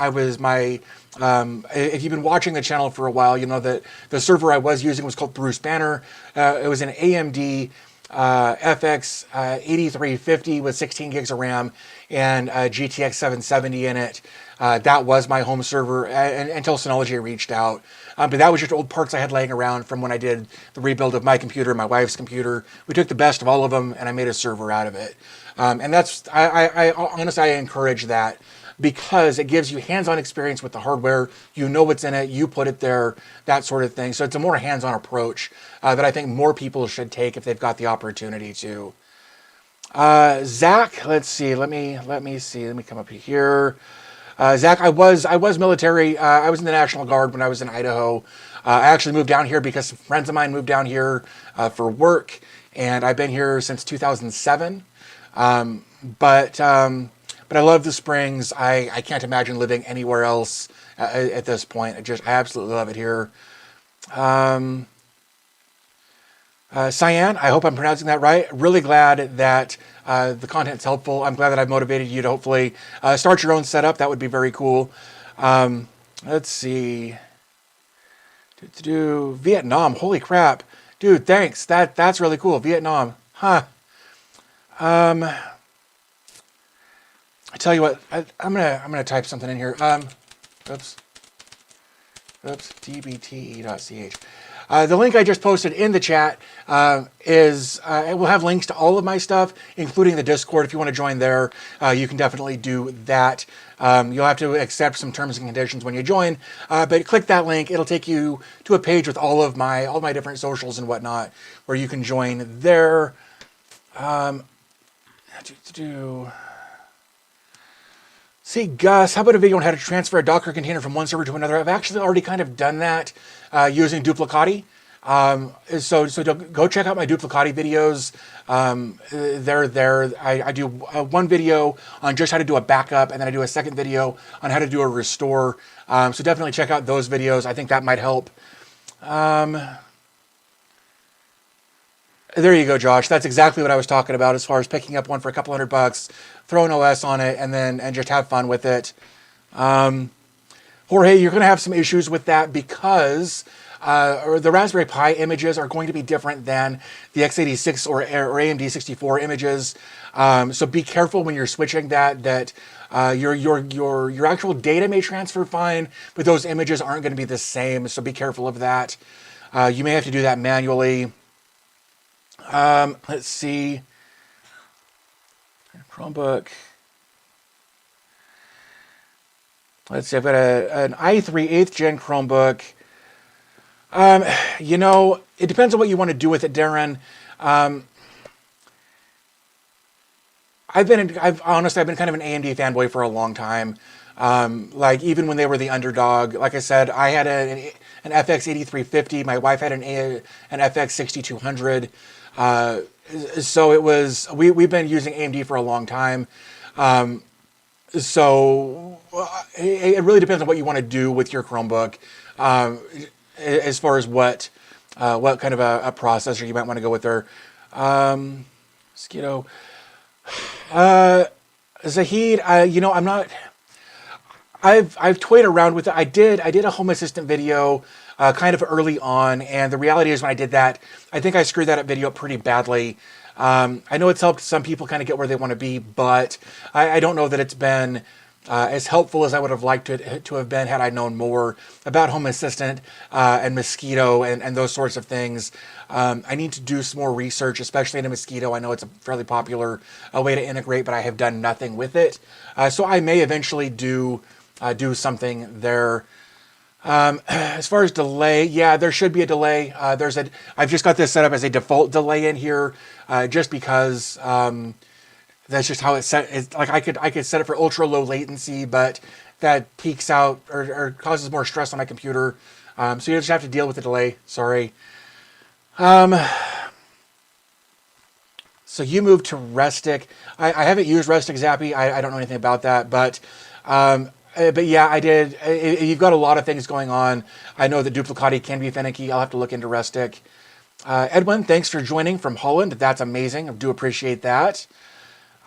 if you've been watching the channel for a while, you know that the server I was using was called Bruce Banner. It was an AMD FX 8350 with 16 gigs of RAM and GTX 770 in it. That was my home server until Synology reached out. But that was just old parts I had laying around from when I did the rebuild of my computer, my wife's computer. We took the best of all of them and I made a server out of it. And that's, I honestly, I encourage that, because it gives you hands-on experience with the hardware. You know what's in it, you put it there, that sort of thing. So it's a more hands-on approach that I think more people should take if they've got the opportunity to. Zach, let's see. Let me see. Let me come up here. Zach, I was military. I was in the National Guard when I was in Idaho. I actually moved down here because some friends of mine moved down here for work, and I've been here since 2007. But I love the Springs. I can't imagine living anywhere else at this point. I absolutely love it here. Cyan, I hope I'm pronouncing that right. Really glad that the content's helpful. I'm glad that I've motivated you to hopefully start your own setup. That would be very cool. Let's see. Vietnam. Holy crap. Dude, thanks. That's really cool. Vietnam. Huh. I tell you what, I'm gonna type something in here. Oops, dbte.ch. The link I just posted in the chat it will have links to all of my stuff, including the Discord. If you want to join there, you can definitely do that. You'll have to accept some terms and conditions when you join, but click that link. It'll take you to a page with all my different socials and whatnot, where you can join there. See, Gus, how about a video on how to transfer a Docker container from one server to another? I've actually already kind of done that using Duplicati. So go check out my Duplicati videos. They're there. I do one video on just how to do a backup, and then I do a second video on how to do a restore. So definitely check out those videos. I think that might help. There you go, Josh. That's exactly what I was talking about as far as picking up one for a couple $100, throw an OS on it, and just have fun with it. Jorge, you're going to have some issues with that because the Raspberry Pi images are going to be different than the x86 or AMD 64 images. So be careful when you're switching that your actual data may transfer fine, but those images aren't going to be the same. So be careful of that. You may have to do that manually. Let's see. Chromebook. Let's see. I've got an i3 8th gen Chromebook. It depends on what you want to do with it, Darren. I've been kind of an AMD fanboy for a long time. Like even when they were the underdog. Like I said, I had an FX 8350. My wife had an FX 6200. So it was, we've been using AMD for a long time. So it really depends on what you want to do with your Chromebook, as far as what kind of a processor you might want to go with there. Mosquito. Zahid, I've toyed around with it. I did a Home Assistant video kind of early on, and the reality is when I did that, I think I screwed that video up pretty badly. I know it's helped some people kind of get where they want to be, but I don't know that it's been as helpful as I would have liked it to have been had I known more about Home Assistant and Mosquito and those sorts of things. I need to do some more research, especially into Mosquito. I know it's a fairly popular way to integrate, but I have done nothing with it. So I may eventually do something there. As far as delay, yeah, there should be a delay. I've just got this set up as a default delay in here, just because that's just how it's set. It's like I could set it for ultra low latency, but that peaks out or causes more stress on my computer. So you just have to deal with the delay. Sorry. So you moved to Restic. I haven't used Restic Zappy. I don't know anything about that, but yeah, I did. You've got a lot of things going on. I know that Duplicati can be finicky. I'll have to look into Restic. Edwin, thanks for joining from Holland. That's amazing. I do appreciate that.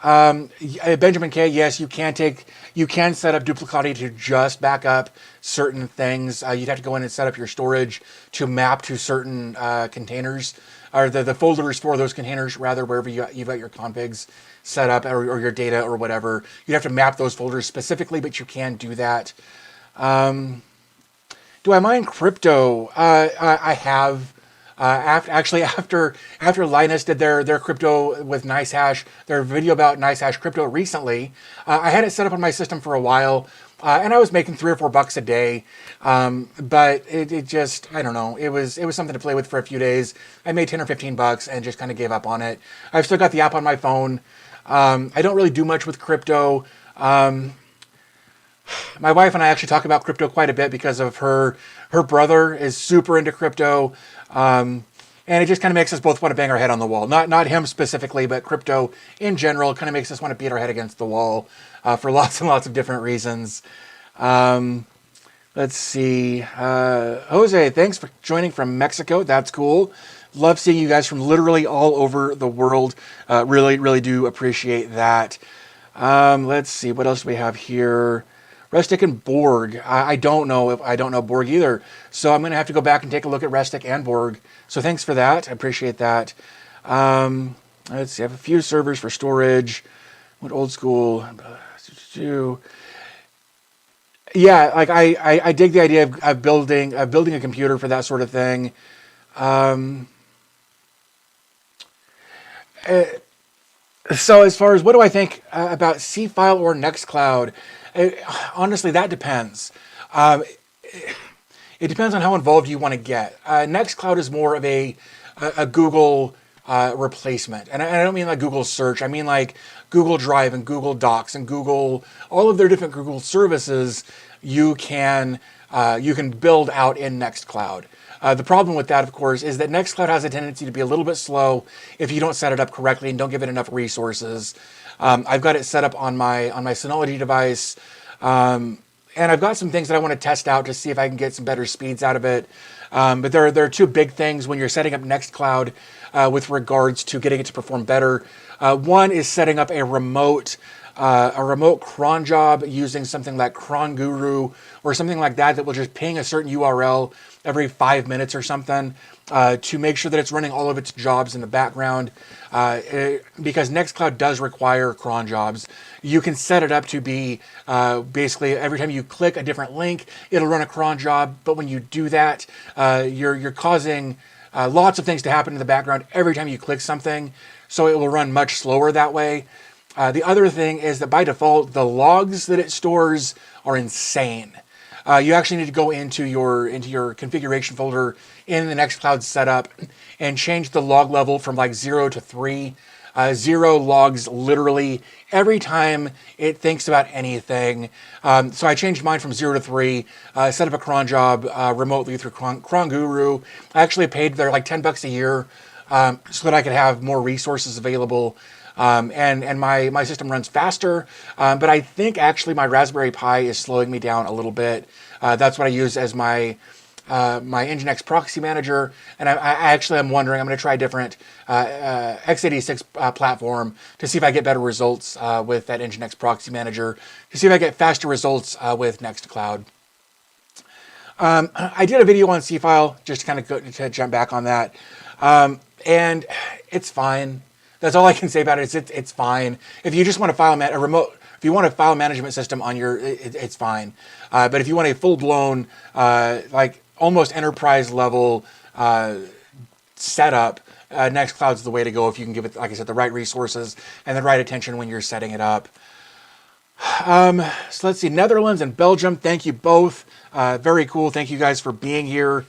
Benjamin K, yes, you can set up Duplicati to just back up certain things. You'd have to go in and set up your storage to map to certain containers, or the folders for those containers, rather, wherever you've got your configs set up, or your data or whatever. You'd have to map those folders specifically, but you can do that. Do I mine crypto? I have. After Linus did their crypto with NiceHash, their video about NiceHash crypto recently, I had it set up on my system for a while, and I was making $3 or $4 a day. But it just, I don't know, it was something to play with for a few days. I made $10 or $15 and just kind of gave up on it. I've still got the app on my phone. I don't really do much with crypto. My wife and I actually talk about crypto quite a bit because of her brother is super into crypto. And it just kind of makes us both want to bang our head on the wall. Not him specifically, but crypto in general kind of makes us want to beat our head against the wall for lots and lots of different reasons. Let's see. Jose, thanks for joining from Mexico. That's cool. Love seeing you guys from literally all over the world. Really, really do appreciate that. Let's see. What else do we have here? Restic and Borg. I don't know Borg either. So I'm going to have to go back and take a look at Restic and Borg. So thanks for that. I appreciate that. Let's see. I have a few servers for storage. What old school? Yeah, like I dig the idea of building a computer for that sort of thing. So as far as what do I think about C-File or Nextcloud? Honestly, that depends. It depends on how involved you want to get. Nextcloud is more of a Google replacement. And I don't mean like Google search. I mean like Google Drive and Google Docs and Google, all of their different Google services you can build out in Nextcloud. The problem with that, of course, is that Nextcloud has a tendency to be a little bit slow if you don't set it up correctly and don't give it enough resources. I've got it set up on my Synology device, and I've got some things that I want to test out to see if I can get some better speeds out of it. But there are two big things when you're setting up Nextcloud with regards to getting it to perform better. One is setting up a remote cron job using something like Cron Guru or something like that will just ping a certain URL every 5 minutes or something to make sure that it's running all of its jobs in the background. Because Nextcloud does require cron jobs. You can set it up to be basically every time you click a different link, it'll run a cron job. But when you do that, you're causing lots of things to happen in the background every time you click something. So it will run much slower that way. The other thing is that by default, the logs that it stores are insane. You actually need to go into your configuration folder in the Nextcloud setup and change the log level from like 0 to 3. 0 logs literally every time it thinks about anything. So I changed mine from 0 to 3, set up a cron job remotely through Cron Guru. I actually paid there like $10 a year so that I could have more resources available. And my system runs faster, but I think actually my Raspberry Pi is slowing me down a little bit. That's what I use as my Nginx proxy manager, and I actually am wondering, I'm going to try a different x86 platform to see if I get better results with that Nginx proxy manager, to see if I get faster results with Nextcloud. I did a video on C-File, just to kind of to jump back on that, and it's fine. That's all I can say about it. It's fine. If you just want if you want a file management system on your, it's fine. But if you want a full-blown, like almost enterprise level setup, Nextcloud's the way to go if you can give it, like I said, the right resources and the right attention when you're setting it up. So let's see, Netherlands and Belgium, thank you both. Very cool. Thank you guys for being here.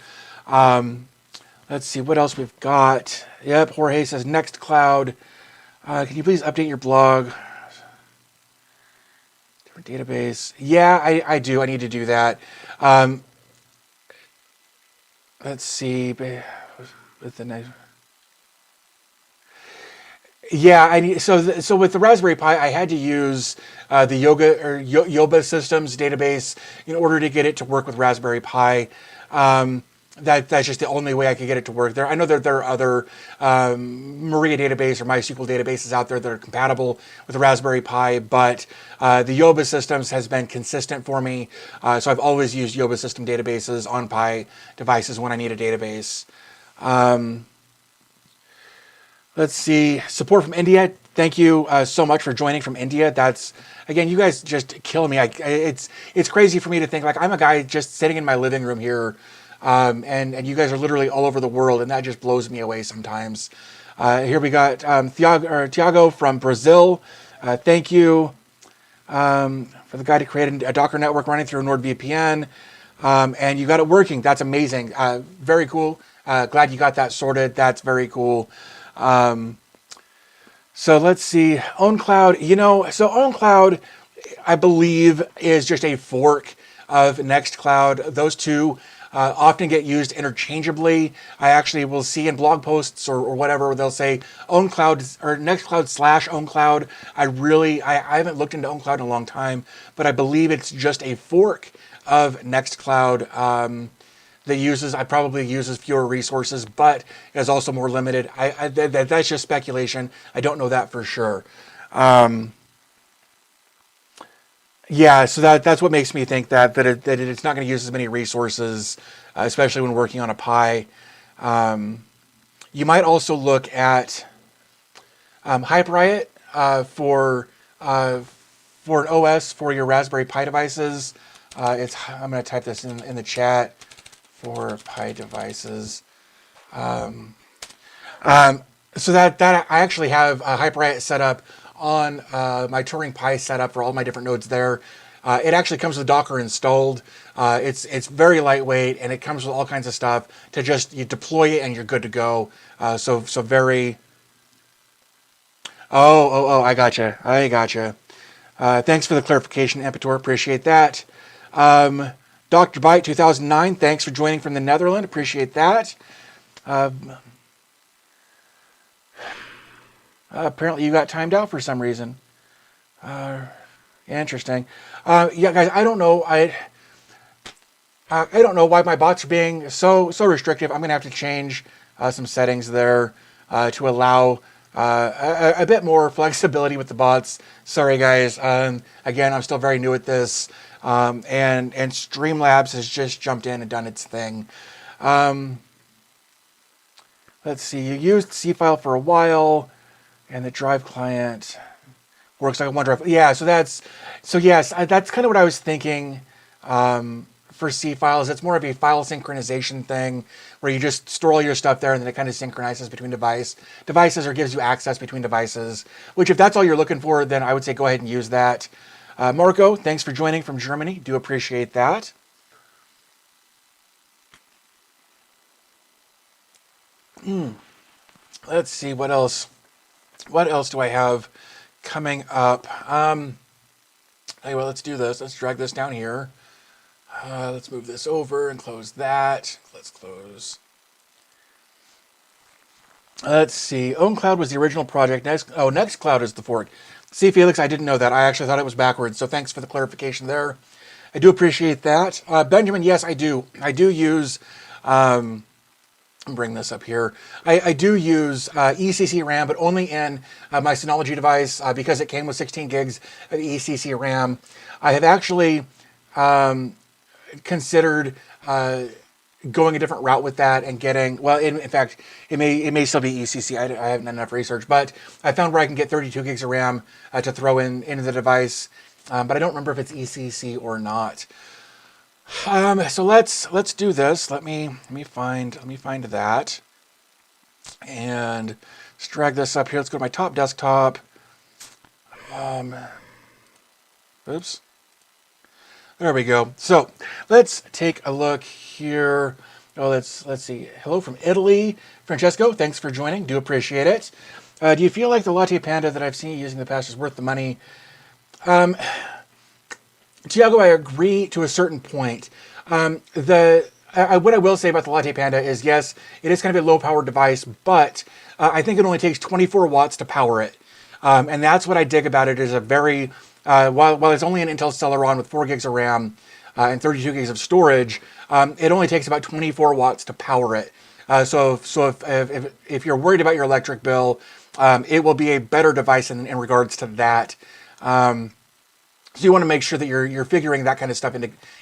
Let's see what else we've got. Yep, Jorge says Nextcloud. Can you please update your blog? Different database. Yeah, I do. I need to do that. Let's see. With the next. Yeah, I need so with the Raspberry Pi, I had to use the Yoba Systems database in order to get it to work with Raspberry Pi. That's just the only way I could get it to work there. I know that there are other Maria database or MySQL databases out there that are compatible with the Raspberry Pi, but the Yoba Systems has been consistent for me. So I've always used Yoba System databases on Pi devices when I need a database. Let's see, support from India. Thank you so much for joining from India. That's, again, you guys just kill me. It's crazy for me to think, like, I'm a guy just sitting in my living room here, and you guys are literally all over the world, and that just blows me away sometimes. Here we got Tiago from Brazil. Thank you for the guy to create a Docker network running through NordVPN, and you got it working. That's amazing. Very cool. Glad you got that sorted. That's very cool. So let's see, OwnCloud, so OwnCloud, I believe, is just a fork of Nextcloud. Those two often get used interchangeably. I actually will see in blog posts or whatever, they'll say OwnCloud or Nextcloud / OwnCloud. I haven't looked into OwnCloud in a long time, but I believe it's just a fork of Nextcloud. That probably uses fewer resources, but is also more limited. That's just speculation. I don't know that for sure. Yeah, so that's what makes me think that it's not going to use as many resources, especially when working on a Pi. You might also look at HyperIT for an OS for your Raspberry Pi devices. I'm going to type this in the chat. For Pi devices. So that I actually have HyperIT set up on my Turing Pi setup for all my different nodes there. It actually comes with Docker installed. It's very lightweight, and it comes with all kinds of stuff to just, you deploy it and you're good to go. So very. I gotcha. Thanks for the clarification, Empetor. Appreciate that. Dr. Byte 2009, thanks for joining from the Netherlands. Appreciate that. Apparently you got timed out for some reason. Interesting. Yeah, guys, I don't know. I don't know why my bots are being so restrictive. I'm gonna have to change some settings there to allow a bit more flexibility with the bots. Sorry, guys. Again, I'm still very new at this. And Streamlabs has just jumped in and done its thing. Let's see, you used C-File for a while, and the drive client works like a OneDrive. Yeah, yes, that's kind of what I was thinking for C-Files. It's more of a file synchronization thing, where you just store all your stuff there, and then it kind of synchronizes between devices or gives you access between devices, which if that's all you're looking for, then I would say go ahead and use that. Marco, thanks for joining from Germany. Do appreciate that. Let's see, what else? What else do I have coming up? Anyway, let's do this. Let's drag this down here. Let's move this over and close that. Let's close. Let's see. OwnCloud was the original project. Nextcloud is the fork. See, Felix, I didn't know that. I actually thought it was backwards, so thanks for the clarification there. I do appreciate that. Benjamin, yes, I do. I do use, bring this up here. I do use ECC RAM, but only in my Synology device because it came with 16 gigs of ECC RAM. I have actually considered going a different route with that and getting, well, in fact, it may still be ECC. I haven't done enough research, but I found where I can get 32 gigs of RAM to throw into the device, but I don't remember if it's ECC or not. So let's do this. Let me find that, and let's drag this up here. Let's go to my top desktop. Oops. There we go. So let's take a look here. Oh, let's see. Hello from Italy, Francesco. Thanks for joining. Do appreciate it. Do you feel like the LattePanda that I've seen you using in the past is worth the money? Tiago, I agree to a certain point. What I will say about the LattePanda is, yes, it is kind of a low-powered device, but I think it only takes 24 watts to power it. And that's what I dig about it. Is a very while it's only an Intel Celeron with 4 gigs of RAM and 32 gigs of storage, it only takes about 24 watts to power it. So if you're worried about your electric bill, it will be a better device in regards to that. So you want to make sure that you're figuring that kind of stuff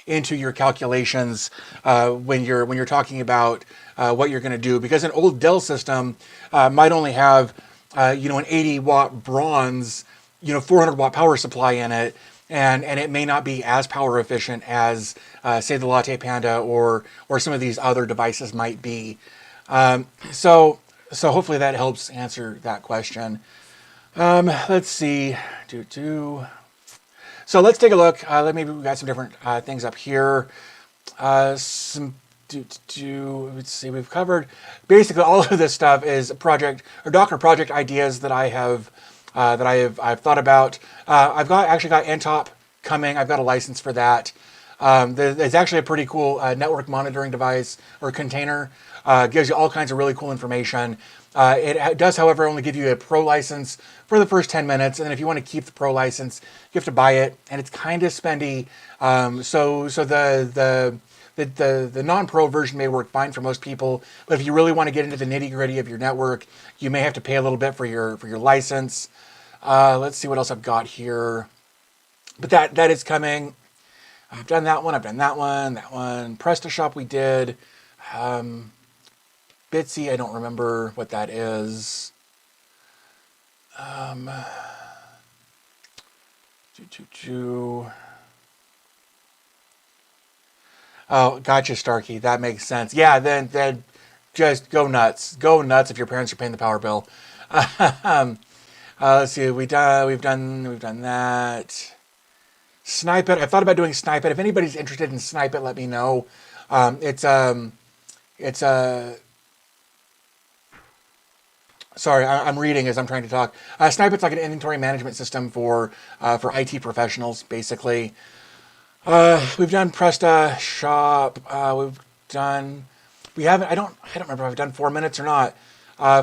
into your calculations when you're talking about what you're going to do, because an old Dell system might only have an 80-watt bronze 400-watt power supply in it, and it may not be as power efficient as say the LattePanda or some of these other devices might be. So hopefully that helps answer that question. Let's see. So let's take a look. Maybe we've got some different things up here. Let's see. We've covered basically all of this stuff is Docker project ideas that I've thought about. I've actually got NTOP coming. I've got a license for that. It's actually a pretty cool network monitoring device or container. Gives you all kinds of really cool information. It does, however, only give you a pro license for the first 10 minutes. And then if you want to keep the pro license, you have to buy it. And it's kind of spendy. So the non-pro version may work fine for most people. But if you really want to get into the nitty-gritty of your network, you may have to pay a little bit for your license. Let's see what else I've got here. But that is coming. I've done that one. That one. PrestaShop we did. Bitsy, I don't remember what that is. Oh, gotcha, Starkey. That makes sense. Yeah, then just go nuts. Go nuts if your parents are paying the power bill. Let's see. We've done that. Snipe It. I thought about doing Snipe It. If anybody's interested in Snipe It, let me know. Sorry, I'm reading as I'm trying to talk. Snipe It's like an inventory management system for IT professionals, basically. We've done PrestaShop. We haven't. I don't remember if I've done 4 minutes or not.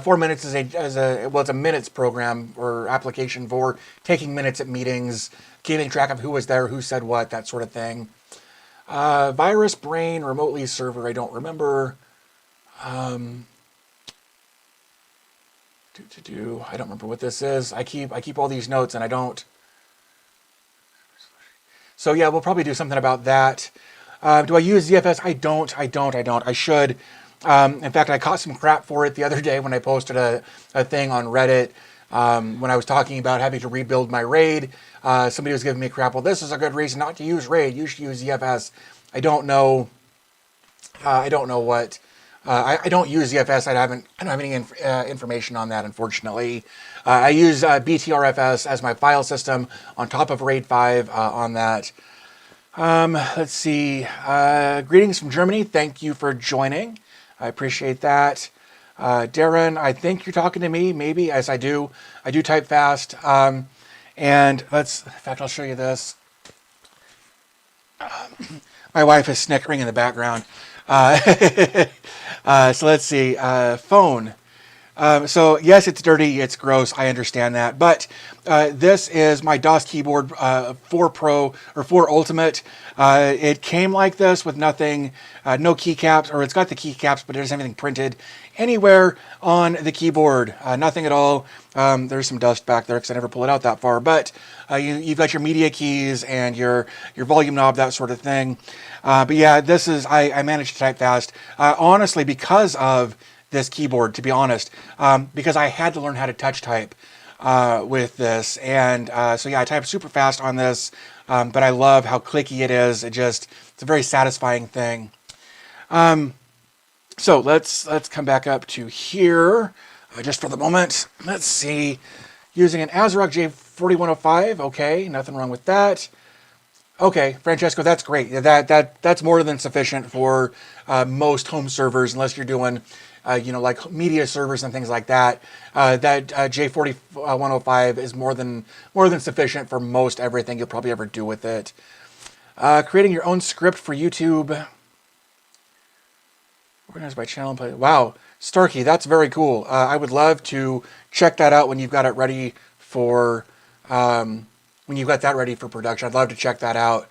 4 minutes is it's a minutes program or application for taking minutes at meetings, keeping track of who was there, who said what, that sort of thing. Virus Brain remotely server. I don't remember. I don't remember what this is. I keep all these notes and I don't. So yeah, we'll probably do something about that. Do I use ZFS? I don't. I should. In fact, I caught some crap for it the other day when I posted a thing on Reddit when I was talking about having to rebuild my RAID. Somebody was giving me crap. Well, this is a good reason not to use RAID. You should use ZFS. I don't know. I don't know what. I don't use ZFS. I don't have any information on that, unfortunately. I use BTRFS as my file system on top of RAID 5 on that. Let's see. Greetings from Germany. Thank you for joining. I appreciate that. Darren, I think you're talking to me. Maybe, yes, I do. I do type fast. And in fact, I'll show you this. My wife is snickering in the background. So let's see. Phone. So yes, it's dirty, it's gross, I understand that. But this is my DOS keyboard 4 Pro or 4 Ultimate. It came like this with nothing, no keycaps, or it's got the keycaps, but it doesn't have anything printed anywhere on the keyboard. Nothing at all. There's some dust back there because I never pull it out that far. But you've got your media keys and your volume knob, that sort of thing. But yeah, this is, I managed to type fast. Honestly, because of this keyboard, to be honest, because I had to learn how to touch type with this. And so yeah, I type super fast on this, but I love how clicky it is. It's a very satisfying thing. So let's come back up to here just for the moment. Let's see, using an ASRock J4105. Okay, nothing wrong with that. Okay, Francesco, that's great. That's more than sufficient for most home servers, unless you're doing, like media servers and things like that. That J4105 is more than sufficient for most everything you'll probably ever do with it. Creating your own script for YouTube. Organized by channel. Wow, Starkey, that's very cool. I would love to check that out when you've got it ready for. When you've got that ready for production. I'd love to check that out.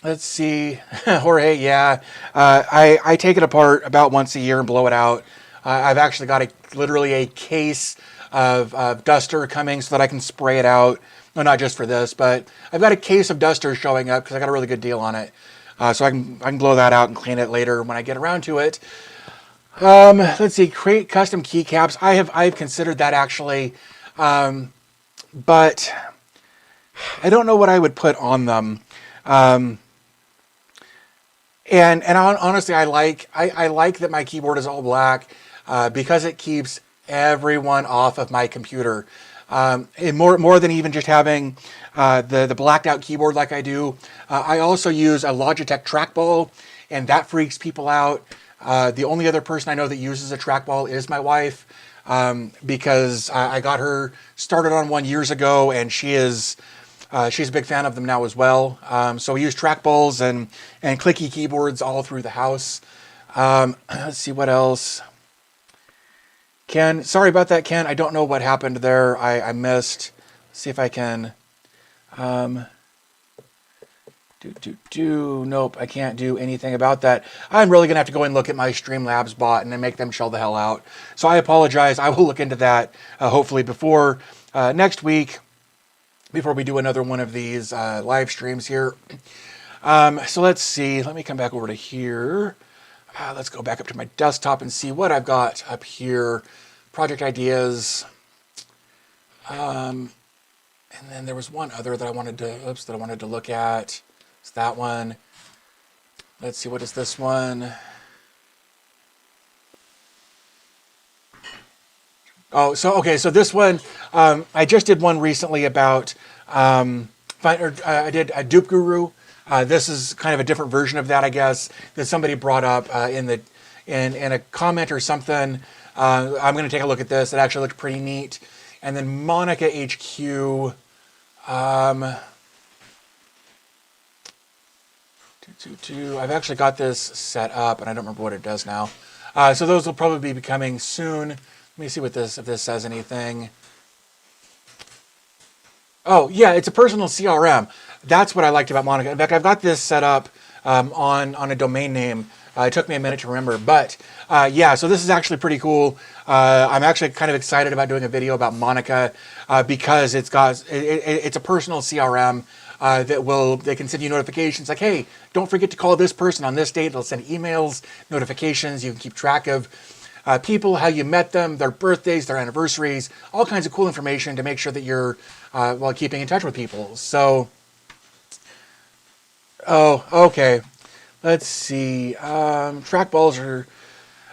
Let's see. Jorge, yeah. I take it apart about once a year and blow it out. I've actually got literally a case of duster coming so that I can spray it out. No, not just for this, but I've got a case of duster showing up because I got a really good deal on it. So I can blow that out and clean it later when I get around to it. Let's see. Create custom keycaps. I've considered that actually. But I don't know what I would put on them. And honestly, I like that my keyboard is all black because it keeps everyone off of my computer. And more than even just having the blacked out keyboard like I do, I also use a Logitech trackball, and that freaks people out. The only other person I know that uses a trackball is my wife. Because I got her started on one years ago, and she's a big fan of them now as well. So we use trackballs and clicky keyboards all through the house. Let's see what else. Ken, sorry about that, Ken. I don't know what happened there. I missed. Let's see if I can. Nope, I can't do anything about that. I'm really going to have to go and look at my Streamlabs bot and then make them chill the hell out. So I apologize. I will look into that hopefully before next week, before we do another one of these live streams here. So let's see. Let me come back over to here. Let's go back up to my desktop and see what I've got up here. Project ideas. And then there was one other that I wanted to look at. It's that one. Let's see, what is this one? Oh, so this one, I just did one recently about, I did a Dupe Guru. This is kind of a different version of that, I guess, that somebody brought up in a comment or something. I'm going to take a look at this. It actually looked pretty neat. And then Monica HQ. I've actually got this set up, and I don't remember what it does now. So those will probably be coming soon. Let me see if this says anything. Oh, yeah, it's a personal CRM. That's what I liked about Monica. In fact, I've got this set up on a domain name. It took me a minute to remember, but yeah, so this is actually pretty cool. I'm actually kind of excited about doing a video about Monica because it's a personal CRM they can send you notifications like, hey, don't forget to call this person on this date. They'll send emails, notifications. You can keep track of people, how you met them, their birthdays, their anniversaries, all kinds of cool information to make sure that you're keeping in touch with people. So, oh, okay. Let's see. Trackballs are,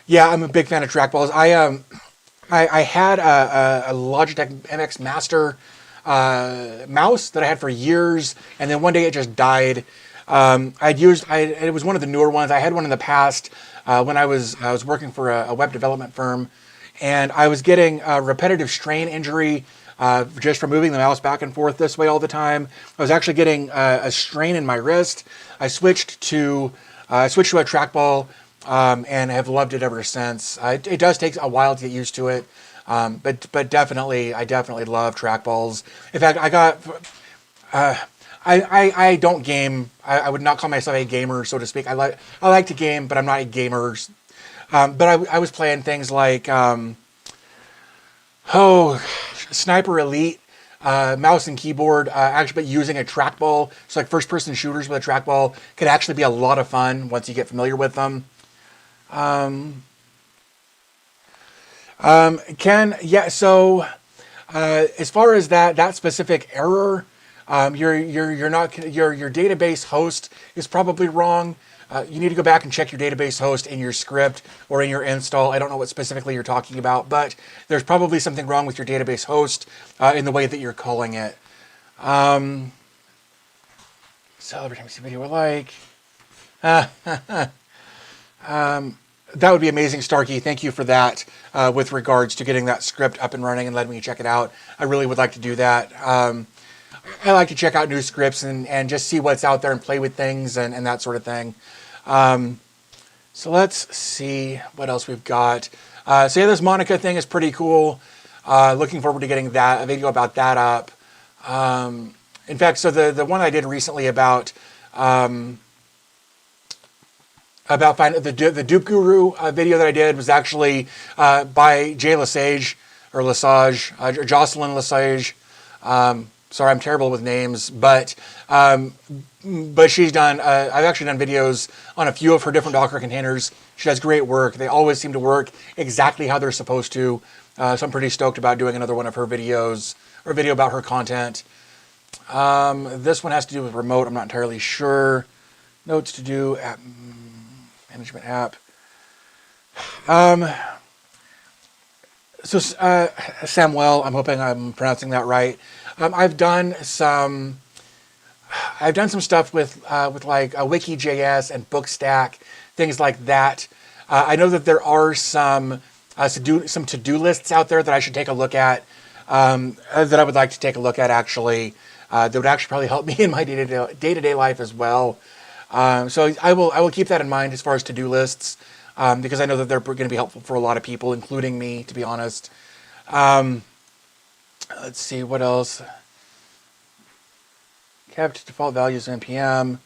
yeah, I'm a big fan of trackballs. I had a Logitech MX Master mouse that I had for years, and then one day it just died. It was one of the newer ones. I had one in the past when I was working for a web development firm, and I was getting a repetitive strain injury just from moving the mouse back and forth this way all the time. I was actually getting a strain in my wrist. I switched to a trackball. and have loved it ever since. It does take a while to get used to it, but definitely, I definitely love trackballs. In fact, I don't game. I would not call myself a gamer, so to speak. I like to game, but I'm not a gamer. But I was playing things like Sniper Elite, mouse and keyboard, actually, but using a trackball. So like first-person shooters with a trackball could actually be a lot of fun once you get familiar with them. Yeah. So as far as that specific error, your database host is probably wrong. You need to go back and check your database host in your script or in your install. I don't know what specifically you're talking about, but there's probably something wrong with your database host in the way that you're calling it. Celebrating video alike. That would be amazing, Starkey. Thank you for that with regards to getting that script up and running and letting me check it out. I really would like to do that. I like to check out new scripts and just see what's out there and play with things and that sort of thing. So let's see what else we've got. So yeah, this Monica thing is pretty cool. Looking forward to getting a video about that up. In fact, so the one I did recently about finding the Dupe Guru video that I did was actually by Jay Lesage or Jocelyn Lesage. Sorry, I'm terrible with names, but she's done. I've actually done videos on a few of her different Docker containers. She does great work. They always seem to work exactly how they're supposed to. So I'm pretty stoked about doing another one of her videos or a video about her content. This one has to do with remote. I'm not entirely sure. Notes to do, app management app. So Samuel, I'm hoping I'm pronouncing that right. I've done some stuff with like Wiki.js and Bookstack, things like that. I know that there are some to-do lists out there that I should take a look at, that I would like to take a look at actually, that would actually probably help me in my day-to-day life as well. So I will keep that in mind as far as to-do lists, because I know that they're going to be helpful for a lot of people, including me, to be honest. Let's see, what else? Kept default values NPM.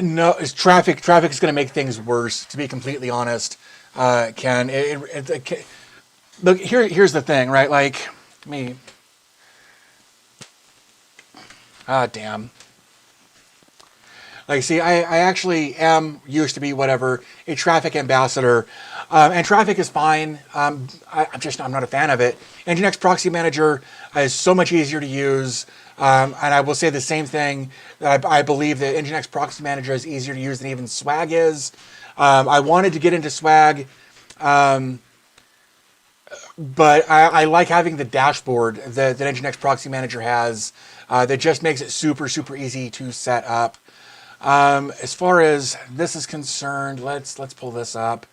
No, it's traffic. Traffic is going to make things worse, to be completely honest. Ken, look, here's the thing, right? Like, damn. Like, see, I actually am used to be a traffic ambassador, and traffic is fine. I'm not a fan of it. Nginx Proxy Manager is so much easier to use, and I will say the same thing. That I believe that Nginx Proxy Manager is easier to use than even Swag is. I wanted to get into Swag, but I like having the dashboard that Nginx Proxy Manager has. That just makes it super, super easy to set up. As far as this is concerned, let's pull this up.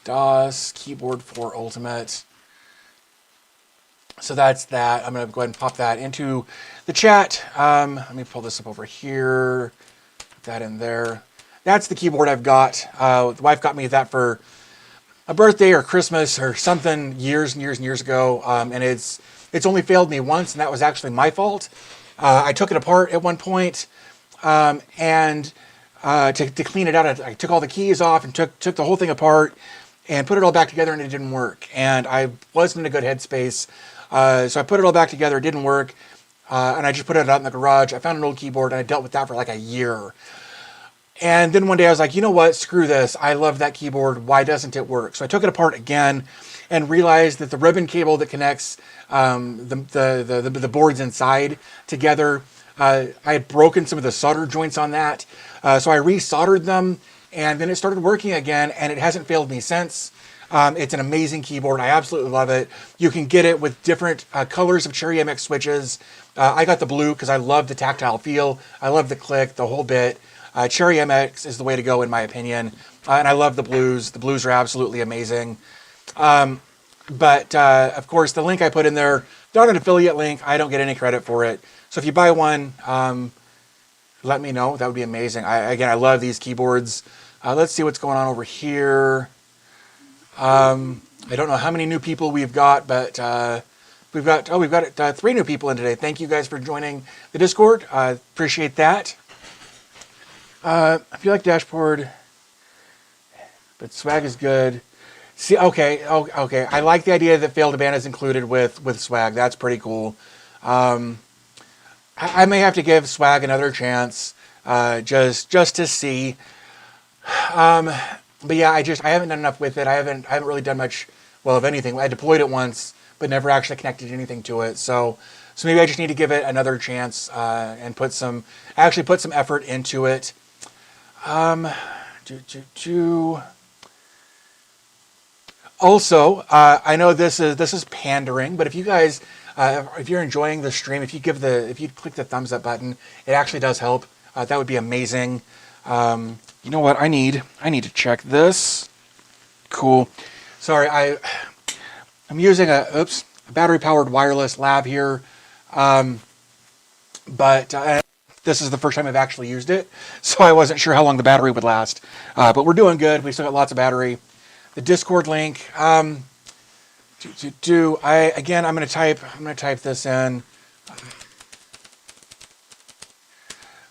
DOS keyboard for Ultimate. So that's that. I'm going to go ahead and pop that into the chat. Let me pull this up over here. Put that in there. That's the keyboard I've got. The wife got me that for a birthday or Christmas or something years and years and years ago. And it's only failed me once, and that was actually my fault. I took it apart at one point, and to clean it out, I took all the keys off and took the whole thing apart and put it all back together, and it didn't work. And I wasn't in a good headspace, so I put it all back together. It didn't work, and I just put it out in the garage. I found an old keyboard, and I dealt with that for like a year. And then one day I was like, you know what? Screw this. I love that keyboard. Why doesn't it work? So I took it apart again and realized that the ribbon cable that connects the boards inside together, I had broken some of the solder joints on that. So I resoldered them, and then it started working again, and it hasn't failed me since. It's an amazing keyboard. I absolutely love it. You can get it with different colors of Cherry MX switches. I got the blue because I love the tactile feel. I love the click, the whole bit. Cherry MX is the way to go, in my opinion. And I love the blues. The blues are absolutely amazing. But of course, the link I put in there, not an affiliate link. I don't get any credit for it. So if you buy one, let me know. That would be amazing. Again, I love these keyboards. Let's see what's going on over here. I don't know how many new people we've got, but we've got 3 new people in today. Thank you guys for joining the Discord. Appreciate that. If you like dashboard, but swag is good. See, okay. I like the idea that failed to ban is included with swag. That's pretty cool. I may have to give swag another chance, just to see. But yeah, I haven't done enough with it. I haven't really done much, well, of anything. I deployed it once, but never actually connected anything to it. So maybe I just need to give it another chance, and put some effort into it. Also, I know this is pandering, but if you guys, if you're enjoying the stream, if you click the thumbs up button, it actually does help. That would be amazing. You know what? I need to check this. Cool. Sorry, I'm using a battery-powered wireless lab here, but this is the first time I've actually used it, so I wasn't sure how long the battery would last. But we're doing good. We still got lots of battery. The Discord link. I'm gonna type this in.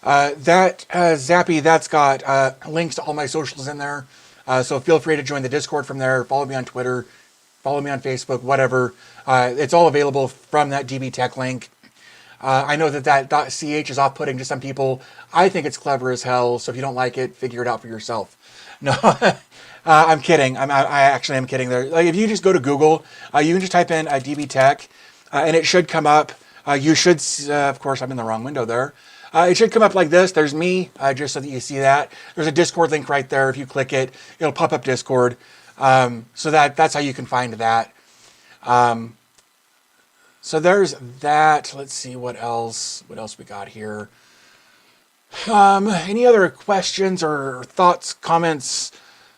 Zappy, that's got links to all my socials in there. So feel free to join the Discord from there. Follow me on Twitter. Follow me on Facebook. Whatever. It's all available from that DB Tech link. I know that .ch is off-putting to some people. I think it's clever as hell. So if you don't like it, figure it out for yourself. No, I'm kidding. I actually am kidding there. Like, if you just go to Google, you can just type in DB Tech, and it should come up. You should, of course, I'm in the wrong window there. It should come up like this. There's me, just so that you see that. There's a Discord link right there. If you click it, it'll pop up Discord. So that's how you can find that. So there's that. Let's see what else we got here. Any other questions or thoughts, comments,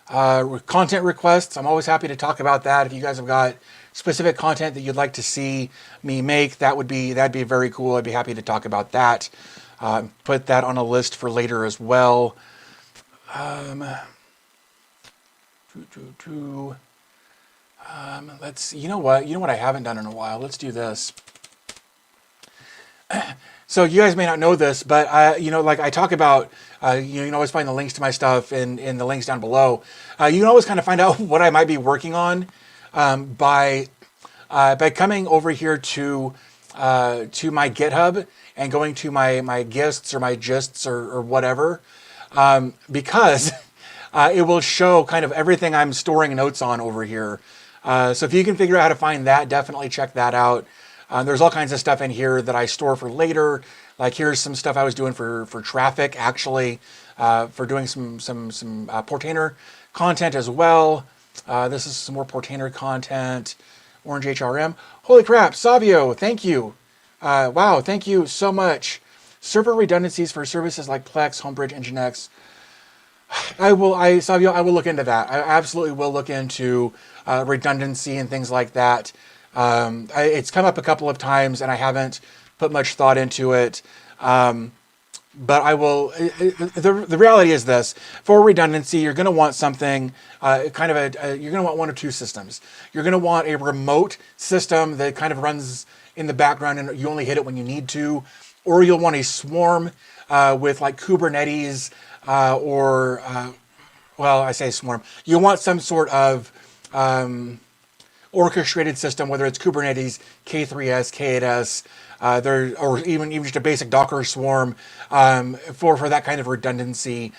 content requests? I'm always happy to talk about that. If you guys have got specific content that you'd like to see me make, that'd be very cool. I'd be happy to talk about that. Put that on a list for later as well. Let's see. You know what I haven't done in a while? Let's do this. So you guys may not know this, but like I talk about, you can always find the links to my stuff in the links down below. You can always kind of find out what I might be working on by coming over here to my GitHub and going to my gists or my gists or whatever, because it will show kind of everything I'm storing notes on over here. So if you can figure out how to find that, definitely check that out. There's all kinds of stuff in here that I store for later. Like here's some stuff I was doing for traffic, actually, for doing some Portainer content as well. This is some more Portainer content. Orange HRM. Holy crap, Savio, thank you. Wow, thank you so much. Server redundancies for services like Plex, Homebridge, Nginx. Savio, I will look into that. I absolutely will look into redundancy and things like that. It's come up a couple of times and I haven't put much thought into it. But I will, the reality is this: for redundancy, you're going to want something, you're going to want one of two systems. You're going to want a remote system that kind of runs in the background and you only hit it when you need to, or you'll want a swarm with like Kubernetes, I say swarm. You want some sort of orchestrated system, whether it's Kubernetes, K3s, K8s, or even just a basic Docker swarm for that kind of redundancy.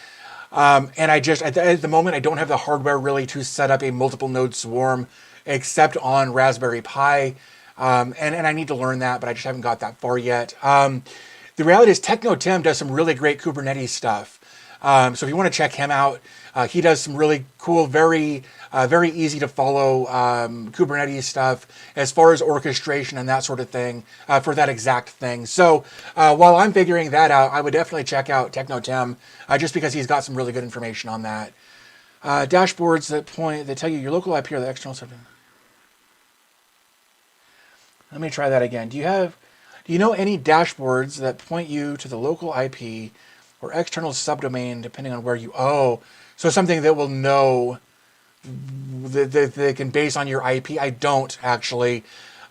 And I just, at the moment, I don't have the hardware really to set up a multiple node swarm except on Raspberry Pi. And I need to learn that, but I just haven't got that far yet. The reality is TechnoTim does some really great Kubernetes stuff. So if you want to check him out, he does some really cool, very easy to follow Kubernetes stuff as far as orchestration and that sort of thing for that exact thing. So while I'm figuring that out, I would definitely check out TechnoTim just because he's got some really good information on that. Dashboards that tell you your local IP or the external server. Let me try that again. Do you know any dashboards that point you to the local IP or external subdomain, depending on where you, oh, so something that will know that they can base on your IP. I don't actually.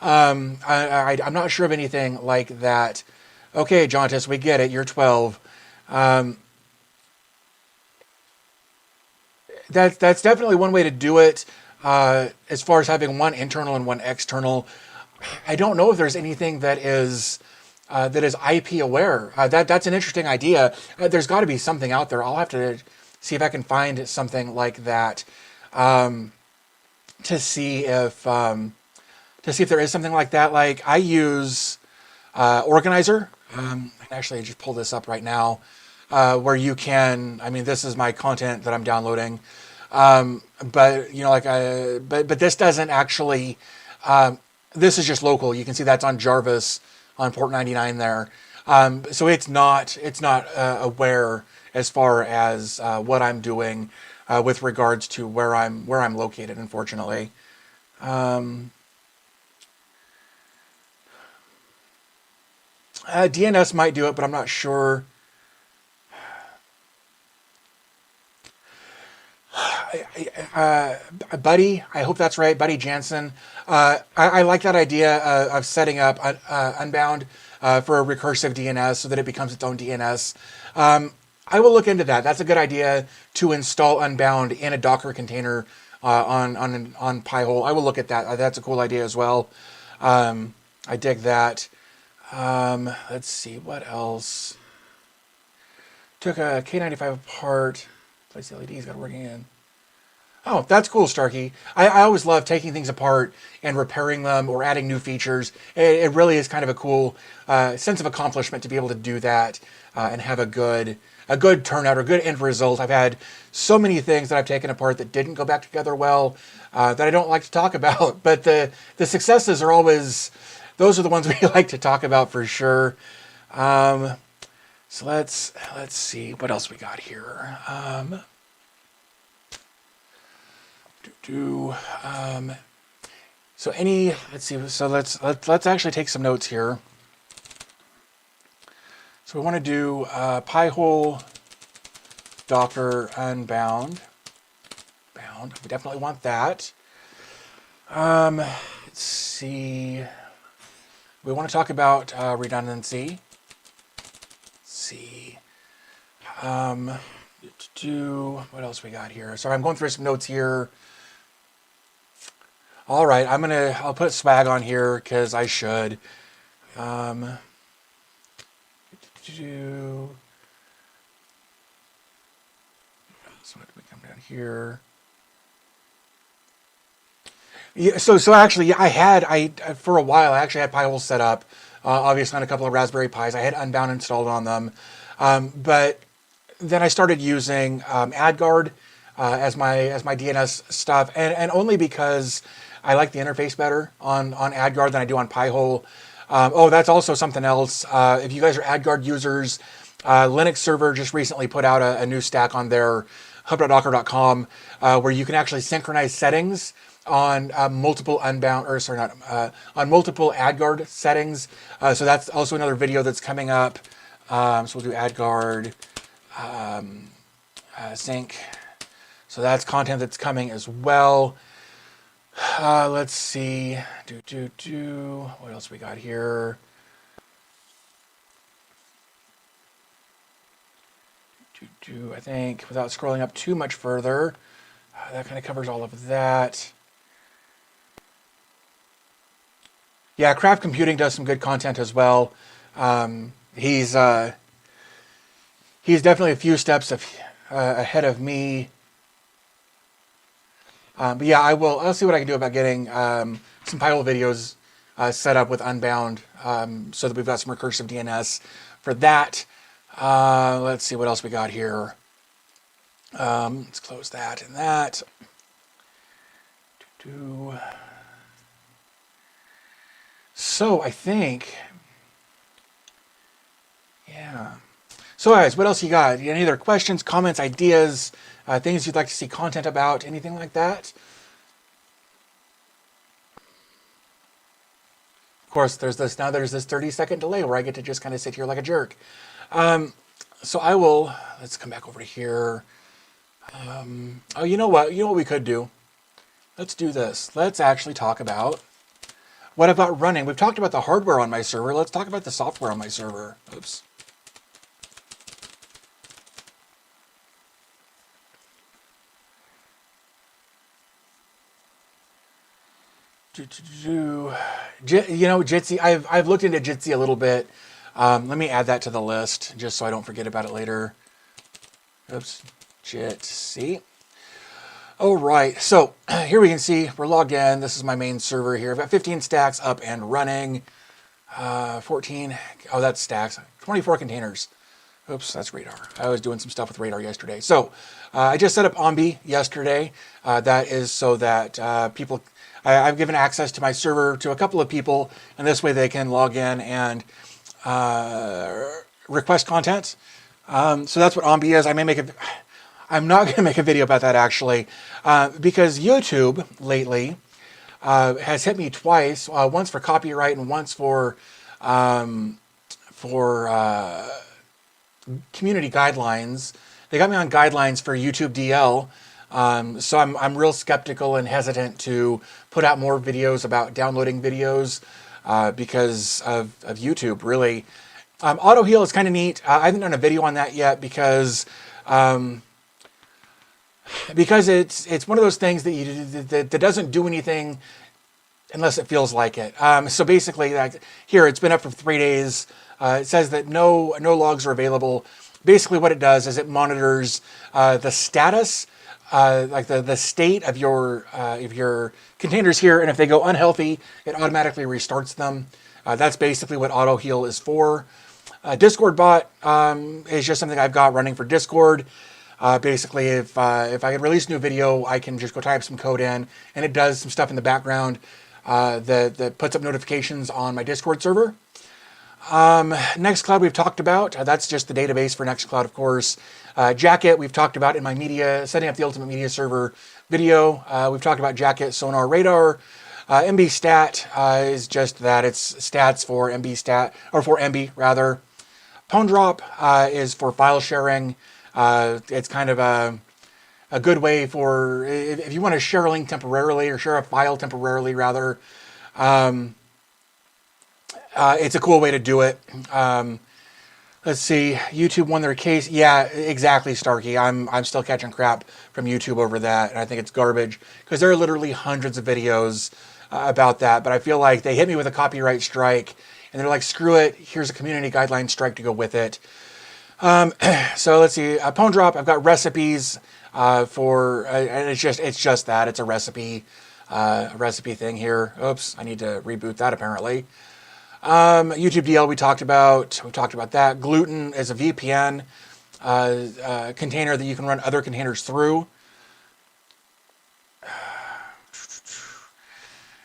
I'm not sure of anything like that. Okay, Jontis, we get it. You're 12. That's definitely one way to do it. As far as having one internal and one external, I don't know if there's anything that is IP aware. That's an interesting idea. There's got to be something out there. I'll have to see if I can find something like that to see if there is something like that. Like I use Organizer. Actually, I just pull this up right now, where you can. I mean, this is my content that I'm downloading, but you know, but this doesn't actually. This is just local. You can see that's on Jarvis on port 99 there. So it's not aware as far as what I'm doing with regards to where I'm located, unfortunately. DNS might do it, but I'm not sure. Buddy, I hope that's right, Buddy Jansen. I like that idea of setting up Unbound for a recursive DNS so that it becomes its own DNS. I will look into that. That's a good idea to install Unbound in a Docker container on Pi-hole. I will look at that. That's a cool idea as well. I dig that. Let's see, what else? Took a K95 apart. Place the LEDs, got it working in. Oh, that's cool, Starkey. I always love taking things apart and repairing them or adding new features. It really is kind of a cool sense of accomplishment to be able to do that and have a good turnout or good end result. I've had so many things that I've taken apart that didn't go back together well that I don't like to talk about. But the successes are always, those are the ones we like to talk about for sure. So let's see what else we got here. So let's see. So let's actually take some notes here. So we want to do Pi-hole Docker Unbound. We definitely want that. Let's see. We want to talk about redundancy. See, what else we got here? Sorry, I'm going through some notes here. All right, I'll put swag on here because I should. So let me come down here. Yeah, so actually, yeah, for a while I actually had Pi-hole set up. Obviously on a couple of Raspberry Pis. I had Unbound installed on them. But then I started using AdGuard as my DNS stuff, and only because I like the interface better on AdGuard than I do on Pi-hole. Oh, that's also something else. If you guys are AdGuard users, Linux Server just recently put out a new stack on their hub.docker.com where you can actually synchronize settings on multiple Unbound, or sorry, not on multiple AdGuard settings. So that's also another video that's coming up. So we'll do AdGuard sync. So that's content that's coming as well. Let's see. What else we got here? I think without scrolling up too much further, that kind of covers all of that. Yeah, Craft Computing does some good content as well. He's definitely a few steps ahead of me. But yeah, I'll see what I can do about getting some Pi-hole videos set up with Unbound so that we've got some recursive DNS for that. Let's see what else we got here. Let's close that and that. So I think, yeah. So guys, what else you got? Any other questions, comments, ideas, things you'd like to see content about, anything like that? Of course, there's this 30-second delay where I get to just kind of sit here like a jerk. So I will, let's come back over to here. Oh, you know what? You know what we could do? Let's do this. Let's actually talk about what I've got running. We've talked about the hardware on my server. Let's talk about the software on my server. Oops. You know, Jitsi, I've looked into Jitsi a little bit. Let me add that to the list just so I don't forget about it later. Oops, Jitsi. All right, so here we can see we're logged in. This is my main server here. I've got 15 stacks up and running. 14, oh, that's stacks. 24 containers. Oops, that's Radar. I was doing some stuff with Radar yesterday. So I just set up Ombi yesterday. That is so that I've given access to my server to a couple of people, and this way they can log in and request content. So that's what Ombi is. I'm not going to make a video about that actually, because YouTube lately has hit me twice. Once for copyright and once for community guidelines. They got me on guidelines for YouTube DL. So I'm real skeptical and hesitant to put out more videos about downloading videos because of YouTube, really. Auto heal is kind of neat. I haven't done a video on that yet because it's one of those things that doesn't do anything unless it feels like it. So basically, here it's been up for 3 days. It says that no logs are available. Basically, what it does is it monitors the status, like the state of your containers here, and if they go unhealthy, it automatically restarts them. That's basically what auto heal is for. Discord bot is just something I've got running for Discord. Basically, if I can release a new video, I can just go type some code in, and it does some stuff in the background that puts up notifications on my Discord server. Nextcloud we've talked about. That's just the database for Nextcloud, of course. Jacket we've talked about in my setting up the ultimate media server video. We've talked about Jacket, Sonar, Radar. MB Stat is just that. It's stats for MB Stat, or for MB rather. Pwn Drop is for file sharing. It's kind of a good way for if you want to share a link temporarily or share a file temporarily rather. It's a cool way to do it. Let's see. YouTube won their case. Yeah, exactly, Starkey. I'm still catching crap from YouTube over that, and I think it's garbage because there are literally hundreds of videos about that. But I feel like they hit me with a copyright strike, and they're like, "Screw it. Here's a community guideline strike to go with it." So let's see. Pwn Drop. I've got recipes for, and it's just that it's a recipe thing here. Oops, I need to reboot that apparently. YouTube DL we've talked about that. Gluten is a VPN container that you can run other containers through.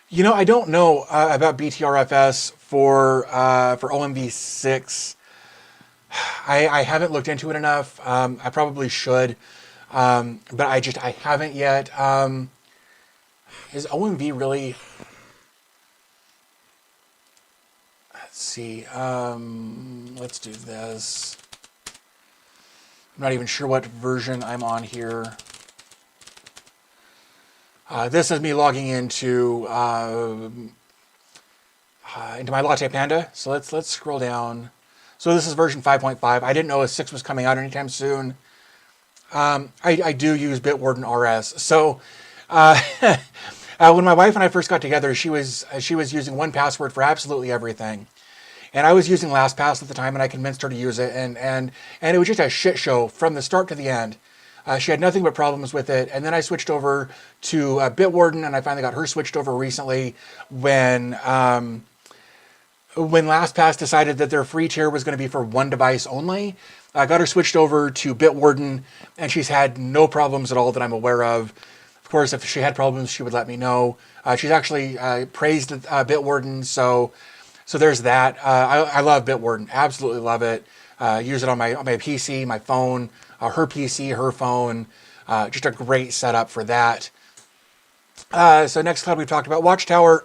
You know, I don't know about BTRFS for OMV6. I haven't looked into it enough. I probably should, but I haven't yet. Is OMV really? Let's see. Let's do this. I'm not even sure what version I'm on here. This is me logging into my LattePanda. So let's scroll down. So this is version 5.5. I didn't know a 6 was coming out anytime soon. I do use Bitwarden RS. So when my wife and I first got together, she was using 1Password for absolutely everything. And I was using LastPass at the time, and I convinced her to use it, and it was just a shit show from the start to the end. She had nothing but problems with it, and then I switched over to Bitwarden, and I finally got her switched over recently when LastPass decided that their free tier was going to be for one device only. I got her switched over to Bitwarden, and she's had no problems at all that I'm aware of. Of course, if she had problems, she would let me know. She's actually praised Bitwarden, so there's that. I love Bitwarden, absolutely love it. Use it on my PC, my phone, her PC, her phone. Just a great setup for that. So Nextcloud we've talked about. Watchtower.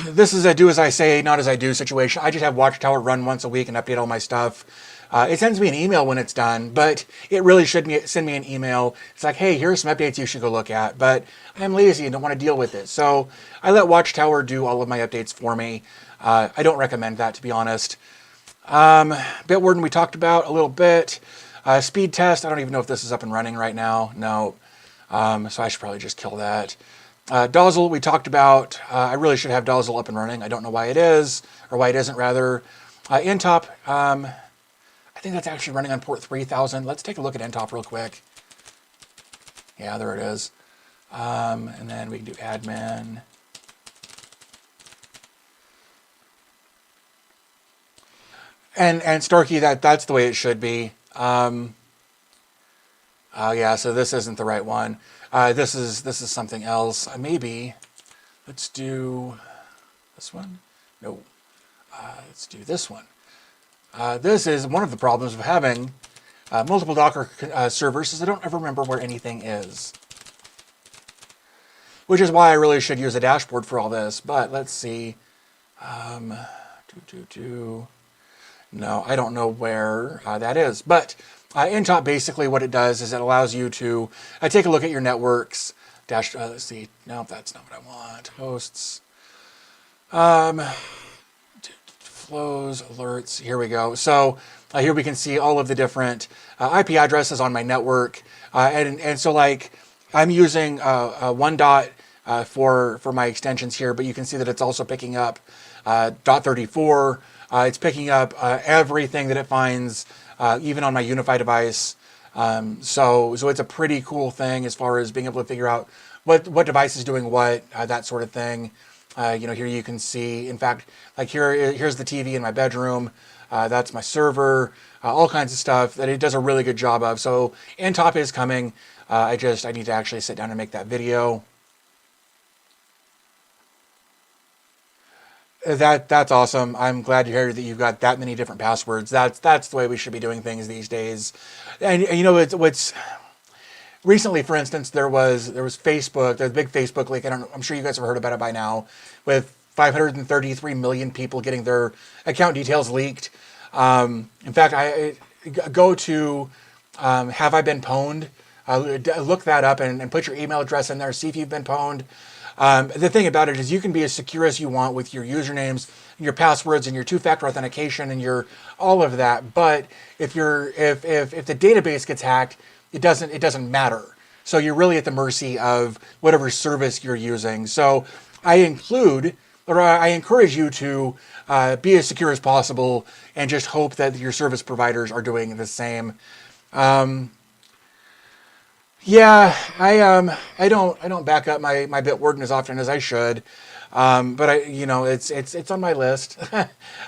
This is a do as I say, not as I do situation. I just have Watchtower run once a week and update all my stuff. It sends me an email when it's done, but it really should send me an email. It's like, hey, here's some updates you should go look at, but I'm lazy and don't want to deal with it. So I let Watchtower do all of my updates for me. I don't recommend that, to be honest. Bitwarden we talked about a little bit. Speed test, I don't even know if this is up and running right now. No. So I should probably just kill that. Dozzle we talked about. I really should have Dozzle up and running. I don't know why it is, or why it isn't rather. Intop, I think that's actually running on port 3000. Let's take a look at Intop real quick. Yeah, there it is. And then we can do admin. And Starkey, that's the way it should be. Yeah, so this isn't the right one. This is something else. Maybe let's do this one. No, let's do this one. This is one of the problems of having multiple Docker servers, is I don't ever remember where anything is. Which is why I really should use a dashboard for all this. But let's see. No, I don't know where that is. But Intop, basically what it does is it allows you to take a look at your networks. Let's see. No, that's not what I want. Hosts. Flows, alerts. Here we go. So here we can see all of the different IP addresses on my network. And so like I'm using one dot for my extensions here, but you can see that it's also picking up .34. It's picking up everything that it finds, even on my Unifi device. So it's a pretty cool thing as far as being able to figure out what device is doing what, that sort of thing. Here you can see, in fact, like here's the TV in my bedroom. That's my server, all kinds of stuff that it does a really good job of. So Intop is coming. I need to actually sit down and make that video. That's awesome. I'm glad to hear that you've got that many different passwords. That's the way we should be doing things these days. And you know what's recently, for instance, there was Facebook. There's a big Facebook leak. I'm sure you guys have heard about it by now, with 533 million people getting their account details leaked. In fact, I go to Have I Been Pwned? Look that up and put your email address in there. See if you've been pwned. The thing about it is you can be as secure as you want with your usernames and your passwords and your two-factor authentication and your all of that. But if the database gets hacked, it doesn't matter. So you're really at the mercy of whatever service you're using. So I encourage you to be as secure as possible and just hope that your service providers are doing the same. Yeah, I don't back up my Bitwarden as often as I should, but it's on my list.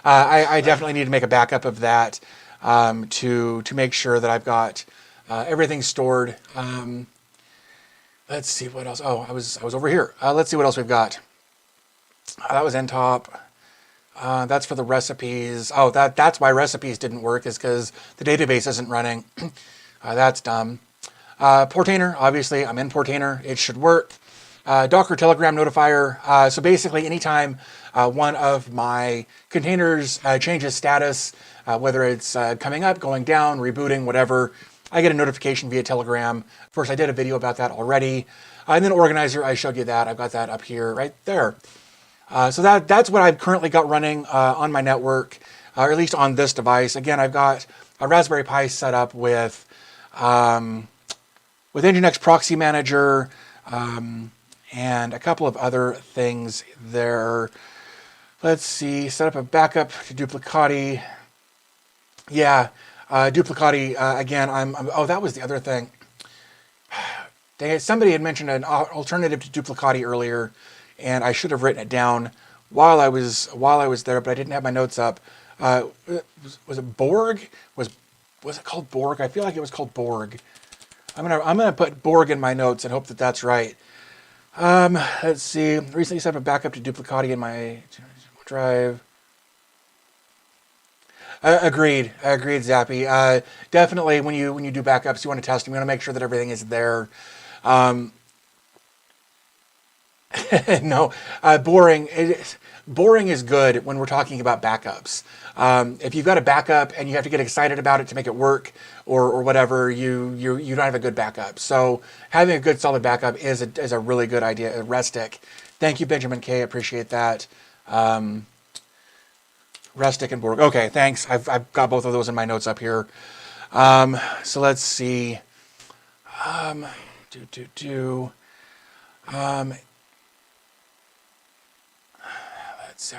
I definitely need to make a backup of that to make sure that I've got everything stored. Let's see what else. Oh, I was over here. Let's see what else we've got. That was Intop. That's for the recipes. Oh, that's why recipes didn't work, is because the database isn't running. That's dumb. Portainer, obviously, I'm in Portainer. It should work. Docker Telegram notifier. So basically, anytime one of my containers changes status, whether it's coming up, going down, rebooting, whatever, I get a notification via Telegram. Of course, I did a video about that already. And then Organizer, I showed you that. I've got that up here, right there. So that's what I've currently got running on my network, or at least on this device. Again, I've got a Raspberry Pi set up with Nginx Proxy Manager, and a couple of other things there. Let's see, set up a backup to Duplicati. Yeah, Duplicati, again, oh, that was the other thing. Dang it, somebody had mentioned an alternative to Duplicati earlier, and I should have written it down while I was there, but I didn't have my notes up. Was it Borg? Was it called Borg? I feel like it was called Borg. I'm gonna put Borg in my notes and hope that that's right. Let's see. Recently set up a backup to Duplicati in my drive. Agreed, Zappy. Definitely, when you do backups, you want to test them. You want to make sure that everything is there. No, boring. Boring is good when we're talking about backups. If you've got a backup and you have to get excited about it to make it work, or whatever, you don't have a good backup. So having a good solid backup is a really good idea. Restic. Thank you, Benjamin K. Appreciate that. Restic and Borg. Okay, thanks. I've got both of those in my notes up here. So let's see. Let's see.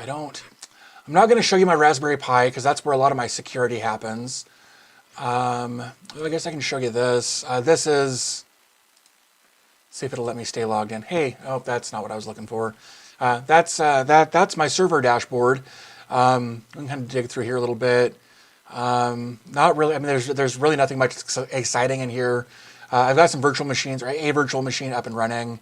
I'm not going to show you my Raspberry Pi because that's where a lot of my security happens. I guess I can show you this. This is. See if it'll let me stay logged in. Hey, oh, that's not what I was looking for. That's my server dashboard. We can kind of dig through here a little bit. Not really. I mean, there's really nothing much exciting in here. I've got some virtual machines, or a virtual machine up and running.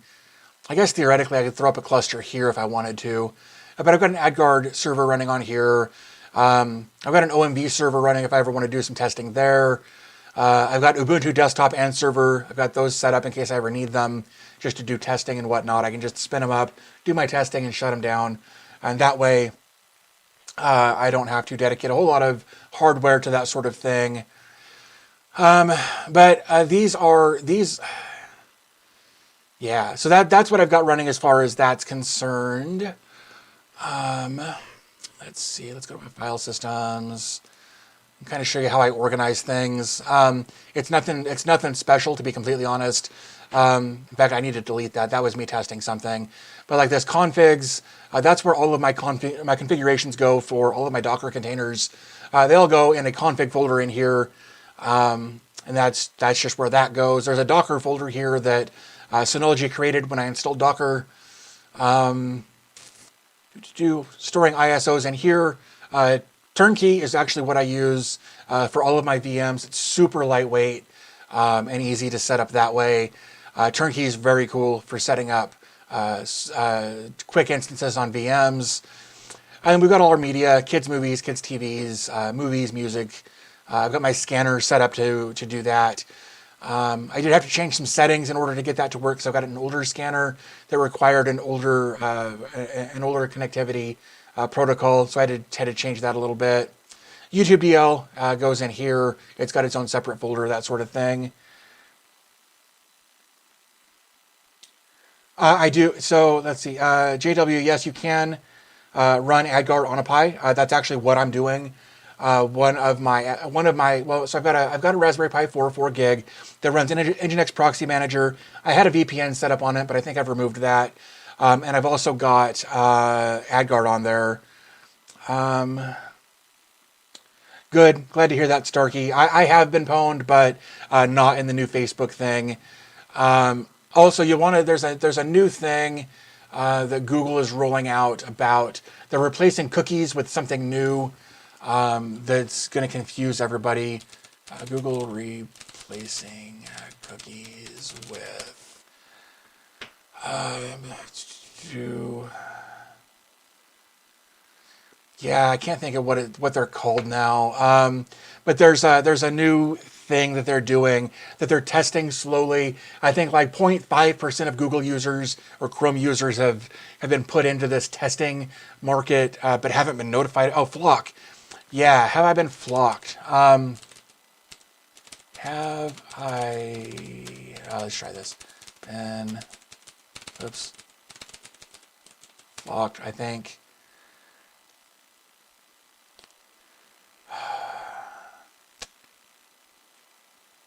I guess theoretically I could throw up a cluster here if I wanted to. But I've got an AdGuard server running on here. I've got an OMV server running if I ever want to do some testing there. I've got Ubuntu desktop and server. I've got those set up in case I ever need them just to do testing and whatnot. I can just spin them up, do my testing, and shut them down. And that way I don't have to dedicate a whole lot of hardware to that sort of thing. But yeah, so that's what I've got running as far as that's concerned. Let's see, let's go to my file systems and kind of show you how I organize things. It's nothing special, to be completely honest. In fact, I need to delete that. That was me testing something. But like this configs, that's where all of my configurations go for all of my Docker containers. They all go in a config folder in here. And that's just where that goes. There's a Docker folder here that Synology created when I installed Docker. Storing ISOs in here. Turnkey is actually what I use for all of my VMs. It's super lightweight and easy to set up that way. Turnkey is very cool for setting up quick instances on VMs. And we've got all our media, kids movies, kids TVs, movies, music. I've got my scanner set up to do that. I did have to change some settings in order to get that to work. So I've got an older scanner that required an older connectivity protocol. So I had to change that a little bit. YouTube DL goes in here. It's got its own separate folder, that sort of thing. I do. So let's see. JW, yes, you can run AdGuard on a Pi. That's actually what I'm doing. So I've got a Raspberry Pi 4 gig that runs Nginx Proxy Manager. I had a VPN set up on it, but I think I've removed that. And I've also got AdGuard on there. Good. Glad to hear that, Starkey. I have been pwned, but not in the new Facebook thing. Also, there's a new thing that Google is rolling out about they're replacing cookies with something new. That's going to confuse everybody. Google replacing cookies with yeah, I can't think of what they're called now. But there's a new thing that they're doing that they're testing slowly. I think like 0.5% of Google users or Chrome users have been put into this testing market, but haven't been notified. Oh, Flock. Yeah, have I been flocked? Have I... let's try this. And... Oops. Flocked, I think.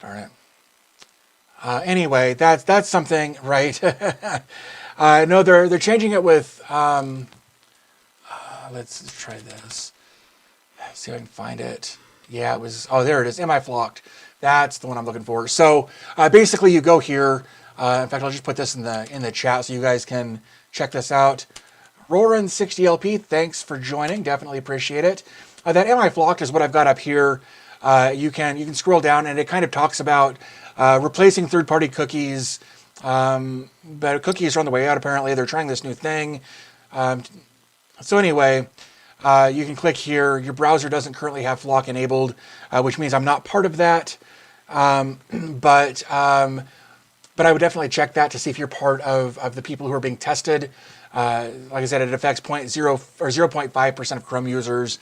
Darn it. Anyway, that's something, right? No, they're changing it with... let's try this. See if I can find it. Yeah, it was. Oh, there it is. Am I flocked? That's the one I'm looking for. So basically, you go here. In fact, I'll just put this in the chat so you guys can check this out. Roran60LP, thanks for joining. Definitely appreciate it. That Am I flocked is what I've got up here. You can scroll down and it kind of talks about replacing third-party cookies. But cookies are on the way out. Apparently, they're trying this new thing. So anyway. You can click here. Your browser doesn't currently have Flock enabled, which means I'm not part of that. But but I would definitely check that to see if you're part of the people who are being tested. Like I said, it affects 0.5% of Chrome users.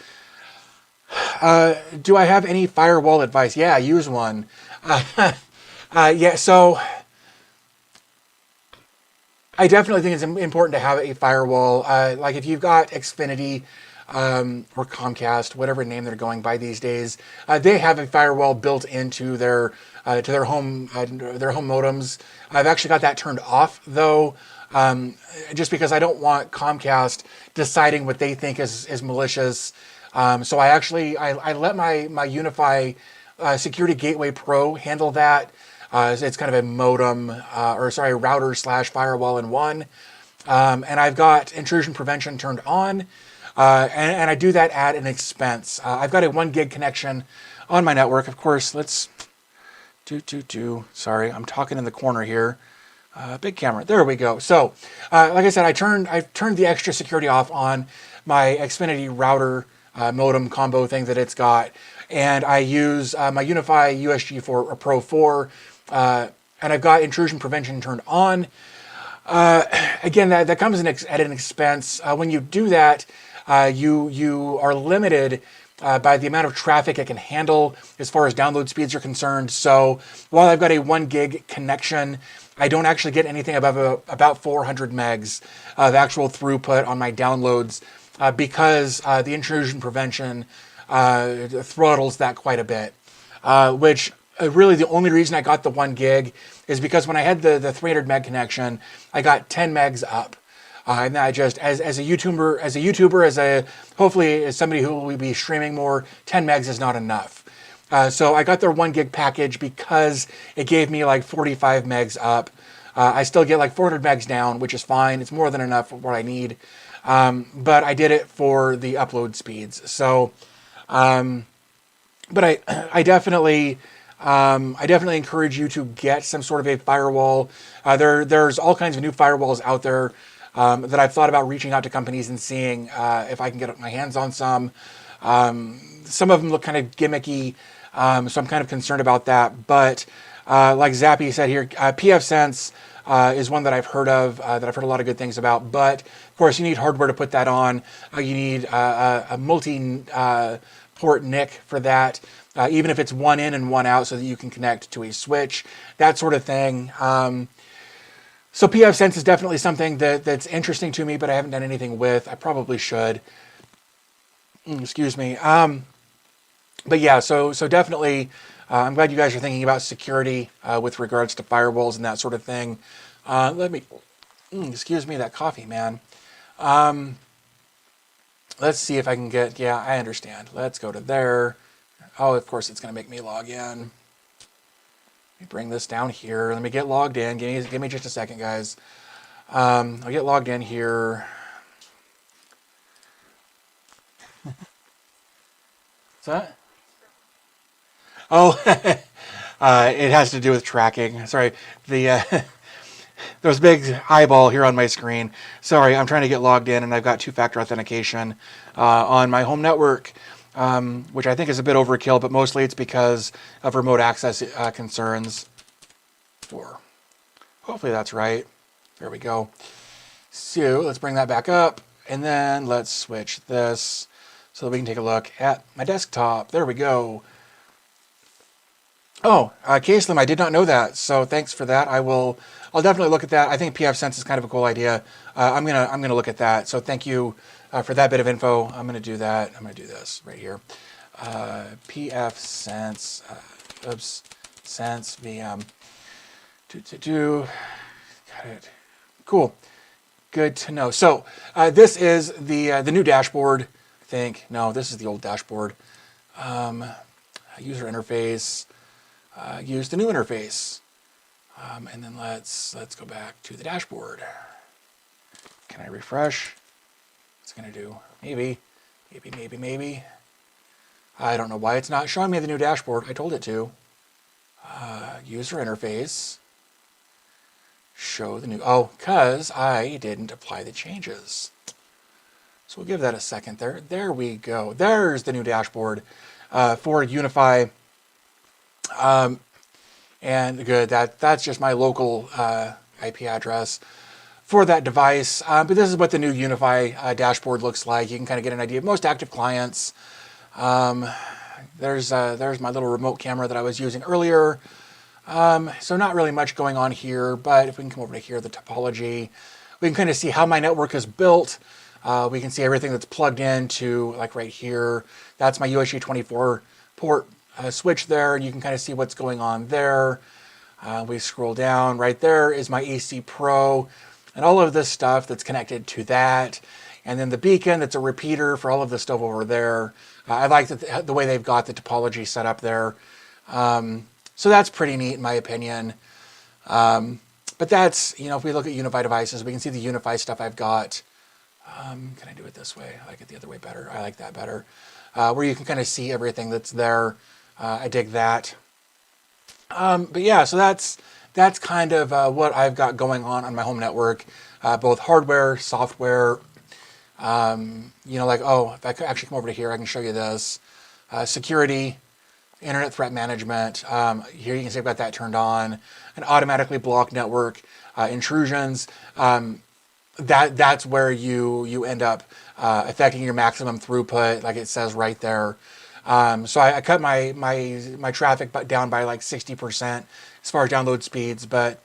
Do I have any firewall advice? Yeah, use one. Yeah, so I definitely think it's important to have a firewall. Like if you've got Xfinity or Comcast, whatever name they're going by these days, they have a firewall built into their home modems. I've actually got that turned off though, just because I don't want Comcast deciding what they think is malicious. So I let my Unifi Security Gateway Pro handle that. It's kind of a modem, router / firewall in one. And I've got intrusion prevention turned on. And I do that at an expense. I've got a 1 gig connection on my network. Of course, let's sorry, I'm talking in the corner here. Big camera. There we go. So, like I said, I turned the extra security off on my Xfinity router modem combo thing that it's got, and I use my Unifi USG Pro 4, and I've got intrusion prevention turned on. Again, that comes at an expense. When you do that, you are limited by the amount of traffic it can handle as far as download speeds are concerned. So while I've got a 1 gig connection, I don't actually get anything above about 400 megs of actual throughput on my downloads because the intrusion prevention throttles that quite a bit, which really the only reason I got the 1 gig is because when I had the 300 meg connection, I got 10 megs up. And I just, as a YouTuber, hopefully as somebody who will be streaming more, 10 megs is not enough. So I got their 1 gig package because it gave me like 45 megs up. I still get like 400 megs down, which is fine. It's more than enough for what I need. But I did it for the upload speeds. So, but I definitely encourage you to get some sort of a firewall. There's all kinds of new firewalls out there that I've thought about reaching out to companies and seeing if I can get my hands on some. Some of them look kind of gimmicky, so I'm kind of concerned about that. But like Zappy said here, pfSense is one that I've heard of, that I've heard a lot of good things about. But of course, you need hardware to put that on. You need a multi-port NIC for that, even if it's one in and one out, so that you can connect to a switch, that sort of thing. So pfSense is definitely something that's interesting to me, but I haven't done anything with. I probably should. Excuse me. But yeah, so definitely, I'm glad you guys are thinking about security with regards to firewalls and that sort of thing. Excuse me, that coffee, man. Let's see if I can get, yeah, I understand. Let's go to there. Oh, of course, it's going to make me log in. Let me bring this down here. Let me get logged in. Give me just a second, guys. I'll get logged in here. What's that? Oh, it has to do with tracking. Sorry, there's a big eyeball here on my screen. Sorry, I'm trying to get logged in, and I've got two-factor authentication on my home network, which I think is a bit overkill, but mostly it's because of remote access concerns. Hopefully that's right. There we go. So let's bring that back up, and then let's switch this so that we can take a look at my desktop. There we go. Oh, K-Slim, I did not know that, so thanks for that. I'll definitely look at that. I think pfSense is kind of a cool idea. I'm gonna look at that. So thank you for that bit of info. I'm gonna do that. I'm gonna do this right here. pfSense, sense VM. Got it. Cool. Good to know. So this is the new dashboard. I think no, this is the old dashboard. User interface. Use the new interface, and then let's go back to the dashboard. Can I refresh? What's it gonna do? Maybe. I don't know why it's not showing me the new dashboard. I told it to. User interface. Show the new. Oh, because I didn't apply the changes. So we'll give that a second there. There we go. There's the new dashboard for Unifi. And good, that's just my local IP address for that device. But this is what the new Unifi dashboard looks like. You can kind of get an idea of most active clients. There's my little remote camera that I was using earlier. So not really much going on here, but if we can come over to here, the topology, we can kind of see how my network is built. We can see everything that's plugged into, like right here. That's my USB 24 port switch there, and you can kind of see what's going on there. We scroll down, right there is my AC Pro, and all of this stuff that's connected to that. And then the beacon, that's a repeater for all of the stuff over there. I like the way they've got the topology set up there. So that's pretty neat in my opinion. But that's, you know, if we look at Unifi devices, we can see the Unifi stuff I've got. Can I do it this way? I like it the other way better. I like that better. Where you can kind of see everything that's there. I dig that. But yeah, so that's kind of what I've got going on my home network, both hardware, software. You know, like, oh, if I could actually come over to here, I can show you this. Security, internet threat management. Here you can see I've got that turned on. An automatically blocked network, intrusions. That's where you end up affecting your maximum throughput, like it says right there. So I cut my traffic down by like 60% as far as download speeds, but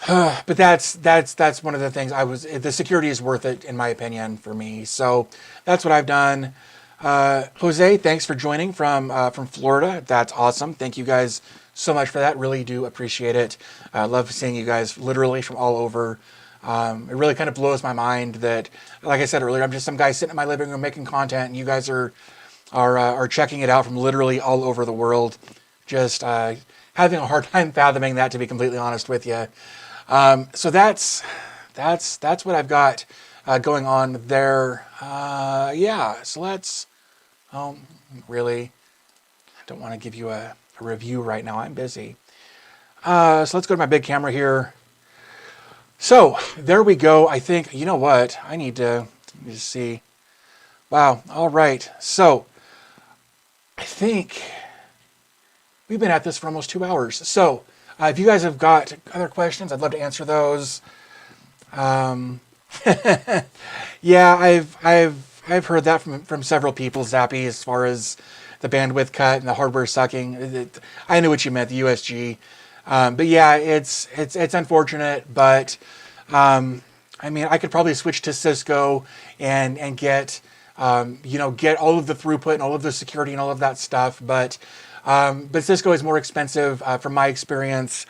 that's one of the things the security is worth it in my opinion for me. So that's what I've done. Jose, thanks for joining from Florida. That's awesome. Thank you guys so much for that. Really do appreciate it. I love seeing you guys literally from all over. It really kind of blows my mind that, like I said earlier, I'm just some guy sitting in my living room making content, and you guys are checking it out from literally all over the world. Just having a hard time fathoming that, to be completely honest with you. So that's what I've got going on there. Yeah. So let's. Really, I don't want to give you a review right now. I'm busy. So let's go to my big camera here. So there we go. I think, you know what? I need to see. Wow. All right. So I think we've been at this for almost 2 hours. So if you guys have got other questions, I'd love to answer those. Yeah, I've heard that from several people, Zappy, as far as the bandwidth cut and the hardware sucking. I knew what you meant, the USG. But yeah, it's unfortunate, but I mean, I could probably switch to Cisco and get get all of the throughput and all of the security and all of that stuff. But Cisco is more expensive from my experience.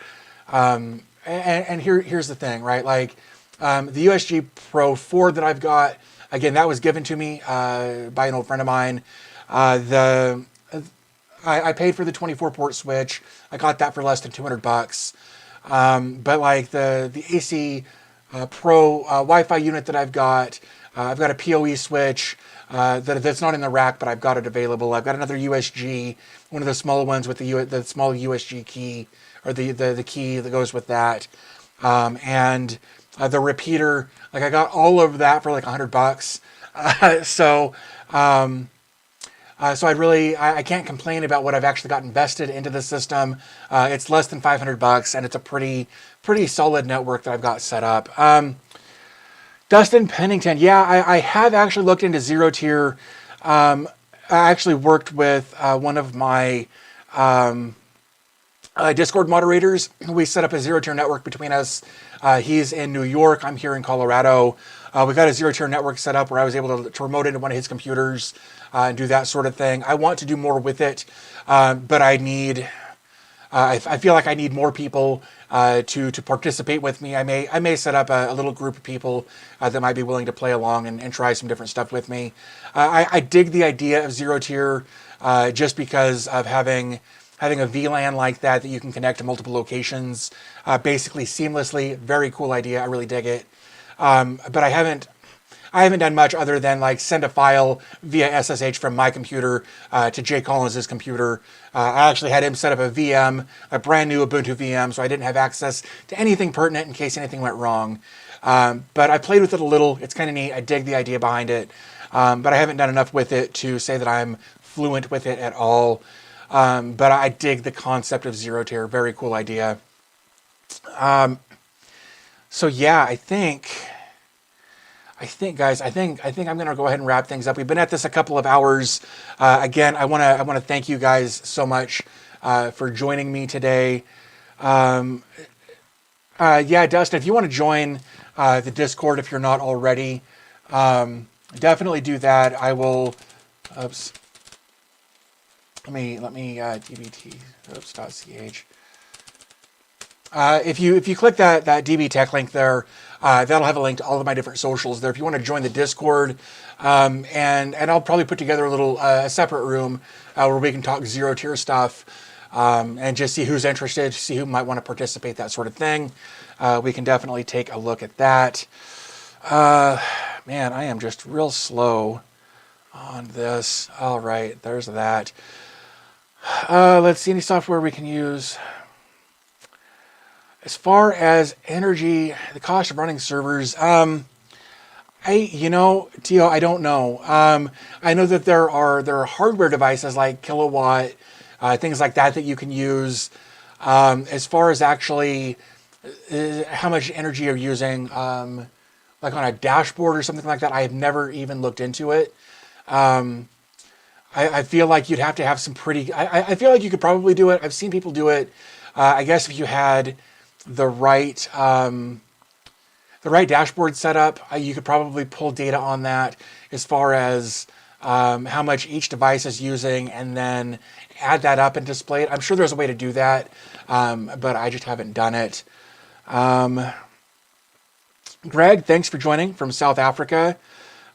And here's the thing, right? Like the USG Pro 4 that I've got, again, that was given to me by an old friend of mine. I paid for the 24 port switch. I got that for less than $200. But like the AC Pro Wi-Fi unit that I've got a PoE switch that's not in the rack, but I've got it available. I've got another USG, one of the small ones with the small USG key, or the key that goes with that, and the repeater. Like I got all of that for like $100. So I can't complain about what I've actually got invested into the system. It's less than $500, and it's a pretty solid network that I've got set up. Dustin Pennington, yeah, I have actually looked into zero tier. I actually worked with one of my Discord moderators. We set up a zero tier network between us. He's in New York. I'm here in Colorado. We got a zero tier network set up where I was able to remote into one of his computers and do that sort of thing. I want to do more with it, but I feel like I need more people to participate with me. I may set up a little group of people that might be willing to play along and try some different stuff with me. I dig the idea of zero tier just because of having a VLAN like that you can connect to multiple locations basically seamlessly. Very cool idea. I really dig it. But I haven't done much other than like send a file via SSH from my computer to Jay Collins' computer. I actually had him set up a VM, a brand new Ubuntu VM, so I didn't have access to anything pertinent in case anything went wrong. But I played with it a little. It's kind of neat. I dig the idea behind it. But I haven't done enough with it to say that I'm fluent with it at all. but I dig the concept of zero tier. Very cool idea. So yeah, I think guys, I think I'm gonna go ahead and wrap things up. We've been at this a couple of hours. Again, I wanna thank you guys so much for joining me today. Yeah, Dustin, if you want to join the Discord, if you're not already, definitely do that. I will. Oops. Let me dbt oops.ch. If you click that DB Tech link there, that'll have a link to all of my different socials there. If you want to join the Discord, and I'll probably put together a little separate room where we can talk zero tier stuff, and just see who's interested, see who might want to participate, that sort of thing. We can definitely take a look at that. Man, I am just real slow on this. All right, there's that. Let's see any software we can use. As far as energy, the cost of running servers, Tio, I don't know. I know that there are hardware devices like Kilowatt, things like that you can use. As far as actually how much energy you're using, like on a dashboard or something like that, I have never even looked into it. I feel like you'd have to have some pretty. I feel like you could probably do it. I've seen people do it. I guess if you had the right dashboard set up, you could probably pull data on that as far as how much each device is using, and then add that up and display it. I'm sure there's a way to do that, but I just haven't done it. Greg, thanks for joining from South Africa.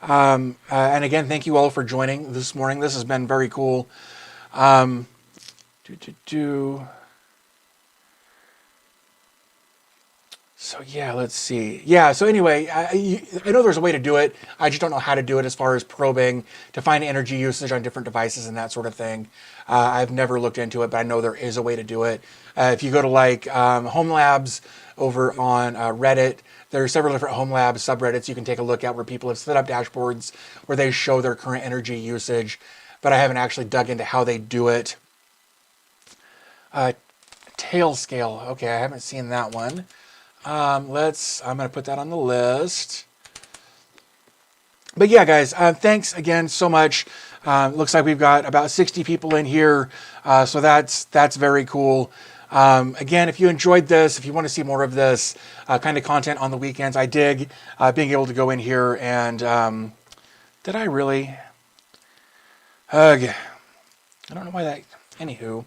And again, thank you all for joining this morning. This has been very cool. So yeah, let's see. Yeah, so anyway, I know there's a way to do it. I just don't know how to do it as far as probing to find energy usage on different devices and that sort of thing. I've never looked into it, but I know there is a way to do it. If you go to like Home Labs over on Reddit, there are several different Home Labs subreddits you can take a look at where people have set up dashboards where they show their current energy usage, but I haven't actually dug into how they do it. Tail scale. Okay, I haven't seen that one. I'm going to put that on the list. But yeah, guys, thanks again so much. Looks like we've got about 60 people in here. So that's very cool. Again, if you enjoyed this, if you want to see more of this kind of content on the weekends, I dig being able to go in here and, did I really? I don't know why that, anywho.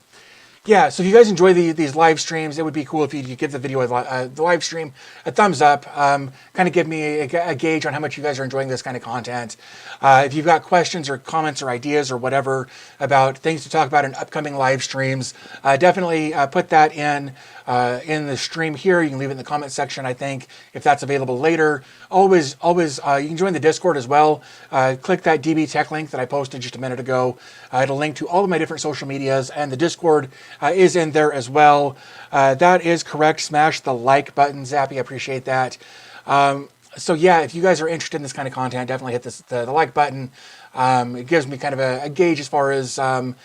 Yeah, so if you guys enjoy these live streams, it would be cool if you give the video, the live stream, a thumbs up. Kind of give me a gauge on how much you guys are enjoying this kind of content. If you've got questions or comments or ideas or whatever about things to talk about in upcoming live streams, definitely put that in the stream here. You can leave it in the comment section, I think, if that's available later. Always, you can join the Discord as well. Click that DB Tech link that I posted just a minute ago. It'll link to all of my different social medias, and the Discord is in there as well. That is correct. Smash the like button, Zappy. I appreciate that. So yeah, if you guys are interested in this kind of content, definitely hit the like button. It gives me kind of a gauge as far as how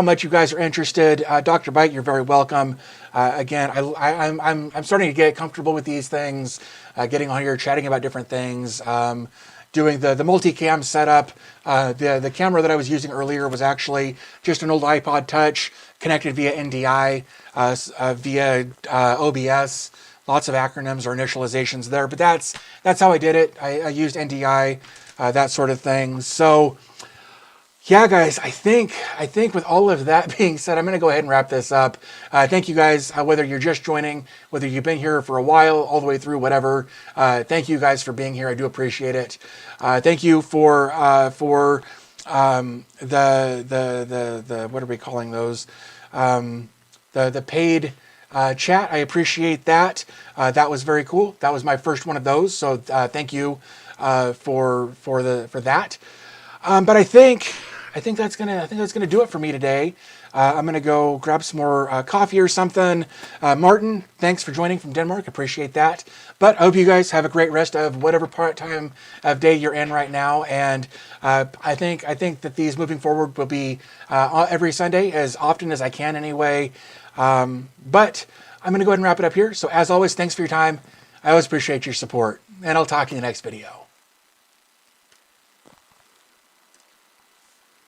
much you guys are interested. Dr. Byte, you're very welcome. Again, I'm starting to get comfortable with these things, getting on here, chatting about different things. Doing the multicam setup. The camera that I was using earlier was actually just an old iPod Touch connected via NDI, via OBS. Lots of acronyms or initializations there, but that's how I did it. I used NDI, that sort of thing. So yeah, guys, I think with all of that being said, I'm going to go ahead and wrap this up. Thank you guys, whether you're just joining, whether you've been here for a while, all the way through, whatever. Thank you guys for being here. I do appreciate it. Thank you for the what are we calling those? The paid chat. I appreciate that. That was very cool. That was my first one of those. So thank you for that. But I think I think that's gonna do it for me today. I'm gonna go grab some more coffee or something. Martin, thanks for joining from Denmark. Appreciate that. But I hope you guys have a great rest of whatever time of day you're in right now. And I think that these moving forward will be every Sunday, as often as I can anyway. But I'm gonna go ahead and wrap it up here. So as always, thanks for your time. I always appreciate your support, and I'll talk to you in the next video.